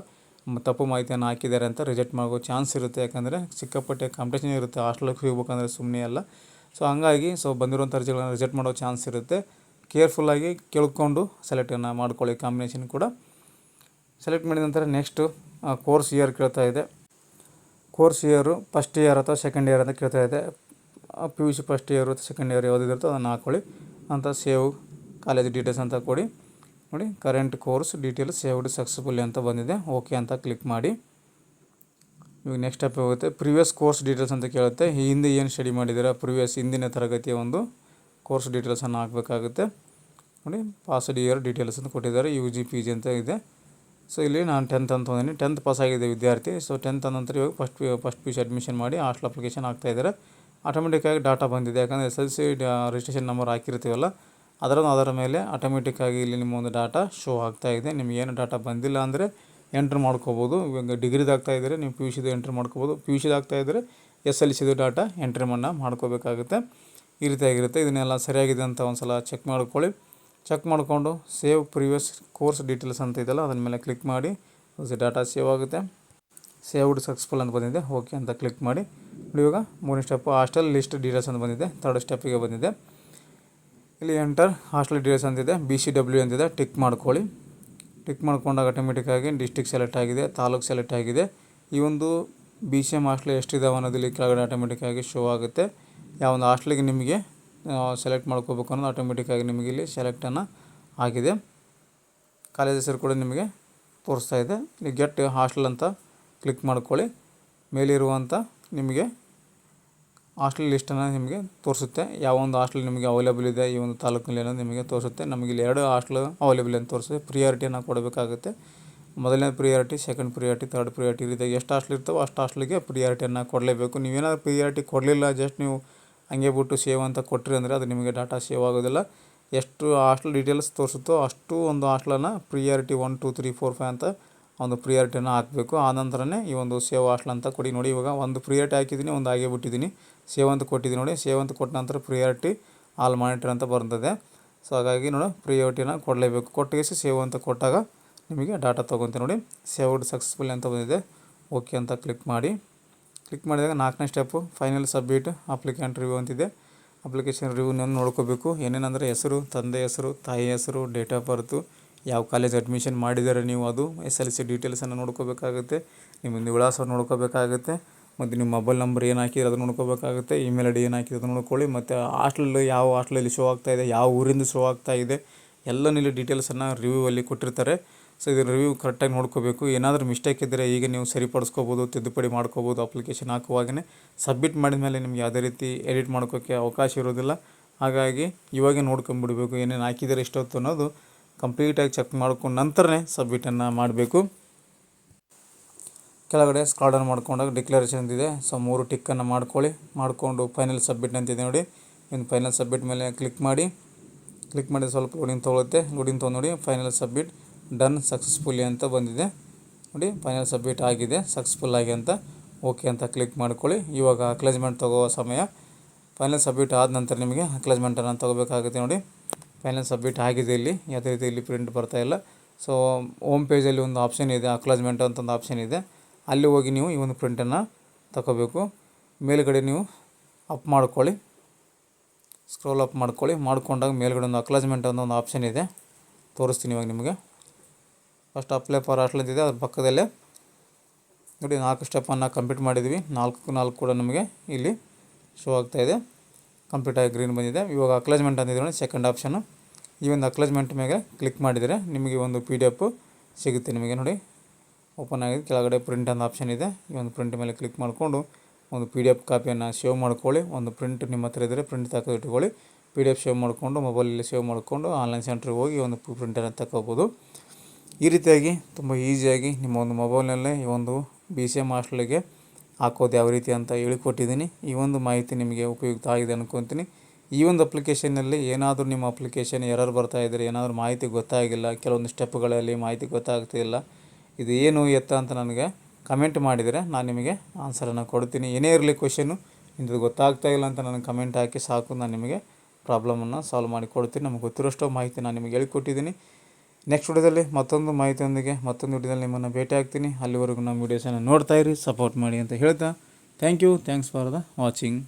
ತಪ್ಪು ಮಾಹಿತಿಯನ್ನು ಹಾಕಿದ್ದಾರೆ ಅಂತ ರಿಜೆಕ್ಟ್ ಮಾಡೋ ಚಾನ್ಸ್ ಇರುತ್ತೆ. ಯಾಕಂದರೆ ಸಿಕ್ಕಾಪಟ್ಟೆ ಕಾಂಪಿಟೇಷನ್ ಇರುತ್ತೆ, ಹಾಸ್ಟೆಲ್ಗೆ ಸಿಗ್ಬೇಕಂದ್ರೆ ಸುಮ್ಮನೆ ಅಲ್ಲ. ಸೊ ಹಂಗಾಗಿ ಬಂದಿರುವಂಥ ಅರ್ಜಿಗಳನ್ನು ರಿಜೆಕ್ಟ್ ಮಾಡೋ ಚಾನ್ಸ್ ಇರುತ್ತೆ. ಕೇರ್ಫುಲ್ಲಾಗಿ ಕೇಳ್ಕೊಂಡು ಸೆಲೆಕ್ಟನ್ನು ಮಾಡ್ಕೊಳ್ಳಿ. ಕಾಂಬಿನೇಷನ್ ಕೂಡ ಸೆಲೆಕ್ಟ್ ಮಾಡಿದ ನಂತರ ನೆಕ್ಸ್ಟು ಕೋರ್ಸ್ ಇಯರ್ ಕೇಳ್ತಾ ಇದೆ. ಕೋರ್ಸ್ ಇಯರು ಫಸ್ಟ್ ಇಯರ್ ಅಥವಾ ಸೆಕೆಂಡ್ ಇಯರ್ ಅಂತ ಕೇಳ್ತಾ ಇದೆ. PUC ಫಸ್ಟ್ ಇಯರ್ ಅಥವಾ ಸೆಕೆಂಡ್ ಇಯರ್ ಯಾವುದಿರುತ್ತೋ ಅದನ್ನು ಹಾಕ್ಕೊಳ್ಳಿ ಅಂತ. ಸೇವ್ ಕಾಲೇಜ್ ಡೀಟೇಲ್ಸ್ ಅಂತ ಕೊಡಿ. ನೋಡಿ, current course details saved successfully ಅಂತ ಬಂದಿದೆ. ಓಕೆ ಅಂತ ಕ್ಲಿಕ್ ಮಾಡಿ. ಇವಾಗ ನೆಕ್ಸ್ಟ್ ಸ್ಟೆಪ್ ಹೋಗುತ್ತೆ. ಪ್ರಿವಿಯಸ್ ಕೋರ್ಸ್ ಡೀಟೇಲ್ಸ್ ಅಂತ ಕೇಳುತ್ತೆ. ಈ ಹಿಂದೆ ಏನು ಸ್ಟಡಿ ಮಾಡಿದ್ದೀರಾ, ಪ್ರಿವಿಯಸ್ ಹಿಂದಿನ ತರಗತಿಯ ಒಂದು ಕೋರ್ಸ್ ಡೀಟೇಲ್ಸನ್ನು ಹಾಕಬೇಕಾಗುತ್ತೆ. ನೋಡಿ, ಪಾಸ್ಡ್ ಇಯರ್ ಡೀಟೇಲ್ಸ್ ಅಂತ ಕೊಟ್ಟಿದ್ದಾರೆ. UG PG ಅಂತ ಇದೆ. ಸೊ ಇಲ್ಲಿ ನಾನು 10th ಅಂತ ತೊಗೊಂಡಿನಿ. 10th ಪಾಸ್ ಆಗಿದೆ ವಿದ್ಯಾರ್ಥಿ. ಸೊ 10th ನಂತರ ಇವಾಗ ಫಸ್ಟ್ PUC ಅಡ್ಮಿಷನ್ ಮಾಡಿ ಹಾಸ್ಟೆಲ್ ಅಪ್ಲಿಕೇಶನ್ ಹಾಕ್ತಾಯಿದ್ದಾರೆ. ಆಟೋಮೆಟಿಕ್ಕಾಗಿ ಡಾಟಾ ಬಂದಿದೆ. ಯಾಕಂದರೆ SLC ರಿಜಿಸ್ಟ್ರೇಷನ್ ನಂಬರ್ ಹಾಕಿರ್ತೀವಲ್ಲ ಅದರ ಮೇಲೆ ಆಟೋಮೆಟಿಕ್ಕಾಗಿ ಇಲ್ಲಿ ನಿಮ್ಮ ಒಂದು ಡಾಟಾ ಶೋ ಆಗ್ತಾಯಿದೆ. ನಿಮಗೇನು ಡಾಟಾ ಬಂದಿಲ್ಲ ಅಂದರೆ ಎಂಟ್ರ್ ಮಾಡ್ಕೋಬೋದು. ಇವಾಗ ಡಿಗ್ರಿದು ಆಗ್ತಾಯಿದ್ದರೆ ನೀವು PUCದು ಎಂಟ್ರ್ ಮಾಡ್ಕೋಬೋದು. PUCದು ಆಗ್ತಾಯಿದ್ದರೆ SLCದು ಡಾಟಾ ಎಂಟ್ರಿಮನ್ನು ಮಾಡ್ಕೋಬೇಕಾಗುತ್ತೆ. ಈ ರೀತಿಯಾಗಿರುತ್ತೆ. ಇದನ್ನೆಲ್ಲ ಸರಿಯಾಗಿದೆ ಅಂತ ಒಂದು ಸಲ ಚೆಕ್ ಮಾಡ್ಕೊಳ್ಳಿ. ಚೆಕ್ ಮಾಡಿಕೊಂಡು ಸೇವ್ ಪ್ರಿವಿಯಸ್ ಕೋರ್ಸ್ ಡೀಟೇಲ್ಸ್ ಅಂತ ಇದೆಯಲ್ಲ ಅದರ ಮೇಲೆ ಕ್ಲಿಕ್ ಮಾಡಿ. ಡಾಟಾ ಸೇವ್ ಆಗುತ್ತೆ. ಸೇವ್ಡ್ ಸಕ್ಸಸ್ಫುಲ್ ಅಂತ ಬಂದಿದೆ. ಓಕೆ ಅಂತ ಕ್ಲಿಕ್ ಮಾಡಿ. ಇವಾಗ ಮೂರನೇ ಸ್ಟೆಪ್ಪು ಹಾಸ್ಟೆಲ್ ಲಿಸ್ಟ್ ಡೀಟೇಲ್ಸ್ ಅಂತ ಬಂದಿದೆ. ಥರ್ಡ್ ಸ್ಟೆಪ್ಪಿಗೆ ಬಂದಿದೆ. ಇಲ್ಲಿ ಎಂಟರ್ ಹಾಸ್ಟೆಲ್ ಡೀಟೇಲ್ಸ್ ಅಂತಿದೆ. BCW ಅಂತಿದೆ. ಟಿಕ್ ಮಾಡ್ಕೊಳ್ಳಿ. ಟಿಕ್ ಮಾಡ್ಕೊಂಡಾಗ ಆಟೋಮೆಟಿಕ್ಕಾಗಿ ಡಿಸ್ಟಿಕ್ ಸೆಲೆಕ್ಟ್ ಆಗಿದೆ, ತಾಲೂಕು ಸೆಲೆಕ್ಟ್ ಆಗಿದೆ. ಈ ಒಂದು BCM ಹಾಸ್ಟೆಲ್ ಎಷ್ಟಿದಾವೆ ಅನ್ನೋದಿಲ್ಲಿ ಕೆಳಗಡೆ ಆಟೋಮೆಟಿಕ್ಕಾಗಿ ಶೋ ಆಗುತ್ತೆ. ಯಾವೊಂದು ಹಾಸ್ಟೆಲಿಗೆ ನಿಮಗೆ ಸೆಲೆಕ್ಟ್ ಮಾಡ್ಕೋಬೇಕು ಅನ್ನೋದು ಆಟೋಮೆಟಿಕ್ಕಾಗಿ ನಿಮಗೆ ಇಲ್ಲಿ ಸೆಲೆಕ್ಟನ್ನು ಆಗಿದೆ. ಕಾಲೇಜ್ ಹೆಸರು ಕೂಡ ನಿಮಗೆ ತೋರಿಸ್ತಾ ಇದೆ. ಇಲ್ಲಿ ಗೆಟ್ ಹಾಸ್ಟೆಲ್ ಅಂತ ಕ್ಲಿಕ್ ಮಾಡ್ಕೊಳ್ಳಿ. ಮೇಲಿರುವಂಥ ನಿಮಗೆ ಹಾಸ್ಟೆಲ್ ಲಿಸ್ಟನ್ನು ನಿಮಗೆ ತೋರಿಸುತ್ತೆ. ಯಾವ ಒಂದು ಹಾಸ್ಟೆಲ್ ನಿಮಗೆ ಅವೈಲೇಬಲ್ ಇದೆ ಈ ಒಂದು ತಾಲೂಕಿನಲ್ಲಿ ಅನ್ನೋದು ನಿಮಗೆ ತೋರಿಸುತ್ತೆ. ನಮಗೆ ಇಲ್ಲಿ 2 ಹಾಸ್ಟೆಲ್ ಅವೈಲೇಬಲ್ ಅಂತ ತೋರಿಸುತ್ತೆ. ಪ್ರಿಯಾರಿಟಿಯನ್ನು ಕೊಡಬೇಕಾಗುತ್ತೆ. ಮೊದಲನೇ priority, second priority, third priority, ಈ ರೀತಿಯಾಗಿ ಎಷ್ಟು ಹಾಸ್ಟೆಲ್ ಇರ್ತಾವೋ ಅಷ್ಟು ಹಾಸ್ಟೆಲ್ಗೆ ಪ್ರಿಯಾರಿಟಿಯನ್ನು ಕೊಡಲೇಬೇಕು. ನೀವೇನಾದ್ರು ಪ್ರಿಯಾರಿಟಿ ಕೊಡಲಿಲ್ಲ, ಜಸ್ಟ್ ನೀವು ಹಂಗೆ ಬಿಟ್ಟು ಸೇವ್ ಅಂತ ಕೊಟ್ಟರೆ ಅಂದರೆ ಅದು ನಿಮಗೆ ಡಾಟಾ ಸೇವ್ ಆಗೋದಿಲ್ಲ. ಎಷ್ಟು ಹಾಸ್ಟೆಲ್ ಡೀಟೇಲ್ಸ್ ತೋರಿಸುತ್ತೋ ಅಷ್ಟು ಒಂದು ಹಾಸ್ಟೆಲನ್ನು ಪ್ರಿಯಾರಿಟಿ 1 2 3 4 5 ಅಂತ ಒಂದು ಪ್ರಿಯಾರಿಟಿಯನ್ನು ಹಾಕಬೇಕು. ಆನಂತರನೇ ಈ ಒಂದು ಸೇವ್ ಹಾಸ್ಟೆಲ್ ಅಂತ ಕೊಡಿ. ನೋಡಿ, ಇವಾಗ ಒಂದು ಪ್ರಿಯಾರಿಟಿ ಹಾಕಿದ್ದೀನಿ, ಒಂದು ಹಾಗೆ ಬಿಟ್ಟಿದ್ದೀನಿ. ಸೇವ್ ಅಂತ ಕೊಟ್ಟಿದ್ದೀನಿ. ನೋಡಿ, ಸೇವ್ ಅಂತ ಕೊಟ್ಟ ನಂತರ ಪ್ರಿಯಾರಿಟಿ ಆಲ್ ಮಾನಿಟರ್ ಅಂತ ಬರ್ತದೆ. ಸೊ ಹಾಗಾಗಿ ನೋಡಿ, ಪ್ರಿಯಾರಿಟಿನ ಕೊಡಲೇಬೇಕು. ಕೊಟ್ಟಿಗೆ ಸೇವ್ ಅಂತ ಕೊಟ್ಟಾಗ ನಿಮಗೆ ಡಾಟಾ ತೊಗೊತೆ. ನೋಡಿ, ಸೇವ್ಡ್ ಸಕ್ಸಸ್ಫುಲ್ ಅಂತ ಬಂದಿದೆ. ಓಕೆ ಅಂತ ಕ್ಲಿಕ್ ಮಾಡಿ. ಕ್ಲಿಕ್ ಮಾಡಿದಾಗ 4ನೇ step final submit applicant review ಅಂತಿದೆ. ಅಪ್ಲಿಕೇಶನ್ ರಿವ್ಯೂನ ನೋಡ್ಕೋಬೇಕು. ಏನೇನಂದರೆ ಹೆಸರು, ತಂದೆ ಹೆಸರು, ತಾಯಿ ಹೆಸರು, ಡೇಟ್ ಆಫ್ ಬರ್ತು, ಯಾವ ಕಾಲೇಜ್ ಅಡ್ಮಿಷನ್ ಮಾಡಿದ್ದಾರೆ ನೀವು, ಅದು SLC ಡೀಟೇಲ್ಸನ್ನು ನೋಡ್ಕೋಬೇಕಾಗುತ್ತೆ. ನಿಮ್ಮೊಂದು ವಿಳಾಸವನ್ನು ನೋಡ್ಕೋಬೇಕಾಗುತ್ತೆ. ಮತ್ತು ನಿಮ್ಮ ಮೊಬೈಲ್ ನಂಬರ್ ಏನು ಹಾಕಿದ್ರೆ ಅದು ನೋಡ್ಕೋಬೇಕಾಗುತ್ತೆ. ಇಮೇಲ್ ID ಏನು ಹಾಕಿದ್ರೆ ಅದು ನೋಡ್ಕೊಳ್ಳಿ. ಮತ್ತು ಹಾಸ್ಟೆಲ್ ಯಾವ ಹಾಸ್ಟೆಲಲ್ಲಿ ಶೋ ಆಗ್ತಾಯಿದೆ, ಯಾವ ಊರಿಂದ ಶೋ ಆಗ್ತಾಯಿದೆ ಎಲ್ಲನೂ ಡೀಟೇಲ್ಸನ್ನು ರಿವ್ಯೂವಲ್ಲಿ ಕೊಟ್ಟಿರ್ತಾರೆ. ಸೊ ಇದು ರಿವ್ಯೂ ಕರೆಕ್ಟಾಗಿ ನೋಡ್ಕೋಬೇಕು. ಏನಾದರೂ ಮಿಸ್ಟೇಕ್ ಇದ್ದರೆ ಈಗ ನೀವು ಸರಿಪಡಿಸ್ಕೋಬೋದು, ತಿದ್ದುಪಡಿ ಮಾಡ್ಕೋಬೋದು. ಅಪ್ಲಿಕೇಶನ್ ಹಾಕುವಾಗಲೇ ಸಬ್ಮಿಟ್ ಮಾಡಿದ ಮೇಲೆ ನಿಮ್ಗೆ ಯಾವುದೇ ರೀತಿ ಎಡಿಟ್ ಮಾಡ್ಕೋಕ್ಕೆ ಅವಕಾಶ ಇರೋದಿಲ್ಲ. ಹಾಗಾಗಿ ಇವಾಗೇ ನೋಡ್ಕೊಂಬಿಡಬೇಕು ಏನೇನು ಹಾಕಿದ್ದಾರೆ ಇಷ್ಟೊತ್ತು ಅನ್ನೋದು ಕಂಪ್ಲೀಟಾಗಿ ಚೆಕ್ ಮಾಡ್ಕೊಂಡು ನಂತರನೇ ಸಬ್ಮಿಟನ್ನು ಮಾಡಬೇಕು. ಕೆಳಗಡೆ ಸ್ಕ್ರಾಲ್ ಡೌನ್ ಮಾಡ್ಕೊಂಡಾಗ ಡಿಕ್ಲರೇಷನ್ ಅಂತಿದೆ. ಸೊ 3 ಟಿಕ್ಕನ್ನು ಮಾಡಿಕೊಂಡು ಫೈನಲ್ ಸಬ್ಮಿಟ್ ಅಂತಿದೆ. ನೋಡಿ, ಇನ್ನು ಫೈನಲ್ ಸಬ್ಮಿಟ್ ಮೇಲೆ ಕ್ಲಿಕ್ ಮಾಡಿ. ಕ್ಲಿಕ್ ಮಾಡಿ ಸ್ವಲ್ಪ ಲೋಡಿಂಗ್ ತೊಗೊಳುತ್ತೆ. ಲೋಡಿಂಗ್ ತೊಗೊಂಡು ನೋಡಿ, ಫೈನಲ್ ಸಬ್ಮಿಟ್ ಡನ್ ಸಕ್ಸಸ್ಫುಲಿ ಅಂತ ಬಂದಿದೆ. ನೋಡಿ, ಫೈನಲ್ ಸಬ್ಮಿಟ್ ಆಗಿದೆ ಸಕ್ಸಸ್ಫುಲ್ ಆಗಿ ಅಂತ. ಓಕೆ ಅಂತ ಕ್ಲಿಕ್ ಮಾಡ್ಕೊಳ್ಳಿ. ಇವಾಗ ಅಕ್ಲಾಜ್ಮೆಂಟ್ ತೊಗೋ ಸಮಯ. ಫೈನಲ್ ಸಬ್ಮಿಟ್ ಆದ ನಂತರ ನಿಮಗೆ ಅಕ್ಲಾಜ್ಮೆಂಟನ್ನು ತೊಗೋಬೇಕಾಗುತ್ತೆ. ನೋಡಿ, ಫೈನಲ್ ಸಬ್ಮಿಟ್ ಆಗಿದೆ. ಇಲ್ಲಿ ಯಾವುದೇ ರೀತಿ ಇಲ್ಲಿ ಪ್ರಿಂಟ್ ಬರ್ತಾಯಿಲ್ಲ. ಸೊ ಹೋಮ್ ಪೇಜಲ್ಲಿ ಒಂದು ಆಪ್ಷನ್ ಇದೆ, ಅಕ್ನಾಲೆಜ್ಮೆಂಟ್ ಅಂತ ಒಂದು ಆಪ್ಷನ್ ಇದೆ. ಅಲ್ಲಿ ಹೋಗಿ ನೀವು ಈ ಒಂದು ಪ್ರಿಂಟನ್ನು ತಗೋಬೇಕು. ಮೇಲುಗಡೆ ನೀವು ಅಪ್ ಮಾಡ್ಕೊಳ್ಳಿ, ಸ್ಕ್ರೋಲ್ ಅಪ್ ಮಾಡ್ಕೊಂಡಾಗ ಮೇಲ್ಗಡೆ ಒಂದು ಅಕ್ನಾಲೆಜ್ಮೆಂಟ್ ಅನ್ನೋ ಒಂದು ಆಪ್ಷನ್ ಇದೆ, ತೋರಿಸ್ತೀನಿ ಇವಾಗ ನಿಮಗೆ. ಫಸ್ಟ್ ಅಪ್ಲೈ ಫಾರ್ ಹಾಸ್ಟೆಲ್ ಅಂತಿದೆ, ಅದ್ರ ಪಕ್ಕದಲ್ಲೇ ನೋಡಿ 4 ಸ್ಟೆಪ್ಪನ್ನು ಕಂಪ್ಲೀಟ್ ಮಾಡಿದ್ವಿ. 4 ಕೂಡ ನಮಗೆ ಇಲ್ಲಿ ಶೋ ಆಗ್ತಾಯಿದೆ. ಕಂಪ್ಲೀಟ್ ಆಗಿ ಗ್ರೀನ್ ಬಂದಿದೆ. ಇವಾಗ ಅಕ್ನಾಲೆಜ್ಮೆಂಟ್ ಅಂತಿದೆ ನೋಡಿ, ಸೆಕೆಂಡ್ ಆಪ್ಷನು. ಈ ಒಂದು ಅಕ್ನಾಲೆಜ್ಮೆಂಟ್ ಮೇಲೆ ಕ್ಲಿಕ್ ಮಾಡಿದರೆ ನಿಮಗೆ ಒಂದು PDF ಸಿಗುತ್ತೆ. ನಿಮಗೆ ನೋಡಿ ಓಪನ್ ಆಗಿದೆ. ಕೆಳಗಡೆ ಪ್ರಿಂಟ್ ಅಂತ ಆಪ್ಷನ್ ಇದೆ. ಈ ಒಂದು ಪ್ರಿಂಟ್ ಮೇಲೆ ಕ್ಲಿಕ್ ಮಾಡಿಕೊಂಡು ಒಂದು PDF ಕಾಪಿಯನ್ನು ಸೇವ್ ಮಾಡ್ಕೊಳ್ಳಿ. ಒಂದು ಪ್ರಿಂಟ್ ನಿಮ್ಮ ಹತ್ರ ಇದ್ದರೆ ಪ್ರಿಂಟ್ ತೆಗೆದು ಇಟ್ಕೊಳ್ಳಿ. PDF ಸೇವ್ ಮಾಡಿಕೊಂಡು ಮೊಬೈಲಲ್ಲಿ ಸೇವ್ ಮಾಡಿಕೊಂಡು ಆನ್ಲೈನ್ ಸೆಂಟ್ರಿಗೆ ಹೋಗಿ ಒಂದು ಪ್ರಿಂಟನ್ನು ತಗೋಬೋದು. ಈ ರೀತಿಯಾಗಿ ತುಂಬ ಈಸಿಯಾಗಿ ನಿಮ್ಮ ಒಂದು ಮೊಬೈಲ್ನಲ್ಲೇ ಈ ಒಂದು BCM ಹಾಸ್ಟೆಲ್ಗೆ ಹಾಕೋದು ಯಾವ ರೀತಿ ಅಂತ ಹೇಳಿಕೊಟ್ಟಿದ್ದೀನಿ. ಈ ಒಂದು ಮಾಹಿತಿ ನಿಮಗೆ ಉಪಯುಕ್ತ ಆಗಿದೆ ಅಂದ್ಕೊತೀನಿ. ಈ ಒಂದು ಅಪ್ಲಿಕೇಶನ್ನಲ್ಲಿ ಏನಾದರೂ ನಿಮ್ಮ ಅಪ್ಲಿಕೇಶನ್ ಎರರ್ ಬರ್ತಾಯಿದ್ರೆ, ಏನಾದರೂ ಮಾಹಿತಿ ಗೊತ್ತಾಗಿಲ್ಲ, ಕೆಲವೊಂದು ಸ್ಟೆಪ್ಗಳಲ್ಲಿ ಮಾಹಿತಿ ಗೊತ್ತಾಗ್ತಿಲ್ಲ, ಇದು ಏನು ಎತ್ತ ಅಂತ ನನಗೆ ಕಮೆಂಟ್ ಮಾಡಿದರೆ ನಾನು ನಿಮಗೆ ಆನ್ಸರನ್ನು ಕೊಡ್ತೀನಿ. ಏನೇ ಇರಲಿ ಕ್ವೆಶನ್ನು, ಇದು ಗೊತ್ತಾಗ್ತಾಯಿಲ್ಲ ಅಂತ ನನಗೆ ಕಮೆಂಟ್ ಹಾಕಿ ಸಾಕು, ನಾನು ನಿಮಗೆ ಪ್ರಾಬ್ಲಮನ್ನು ಸಾಲ್ವ್ ಮಾಡಿ ಕೊಡ್ತೀನಿ. ನಮಗೆ ಗೊತ್ತಿರೋಷ್ಟು ಮಾಹಿತಿ ನಾನು ನಿಮಗೆ ಹೇಳಿಕೊಟ್ಟಿದ್ದೀನಿ. ನೆಕ್ಸ್ಟ್ ವಿಡಿಯೋದಲ್ಲಿ ಮತ್ತೊಂದು ಮಾಹಿತಿಯೊಂದಿಗೆ ಮತ್ತೊಂದು ವಿಡಿಯೋದಲ್ಲಿ ನಿಮ್ಮನ್ನು ಭೇಟಿ ಆಗ್ತೀನಿ. ಅಲ್ಲಿವರೆಗೂ ನಮ್ಮ ವೀಡಿಯೋಸನ್ನು ನೋಡ್ತಾಯಿರಿ, ಸಪೋರ್ಟ್ ಮಾಡಿ ಅಂತ ಹೇಳ್ತಾ ಥ್ಯಾಂಕ್ಸ್ ಫಾರ್ ದ ವಾಚಿಂಗ್.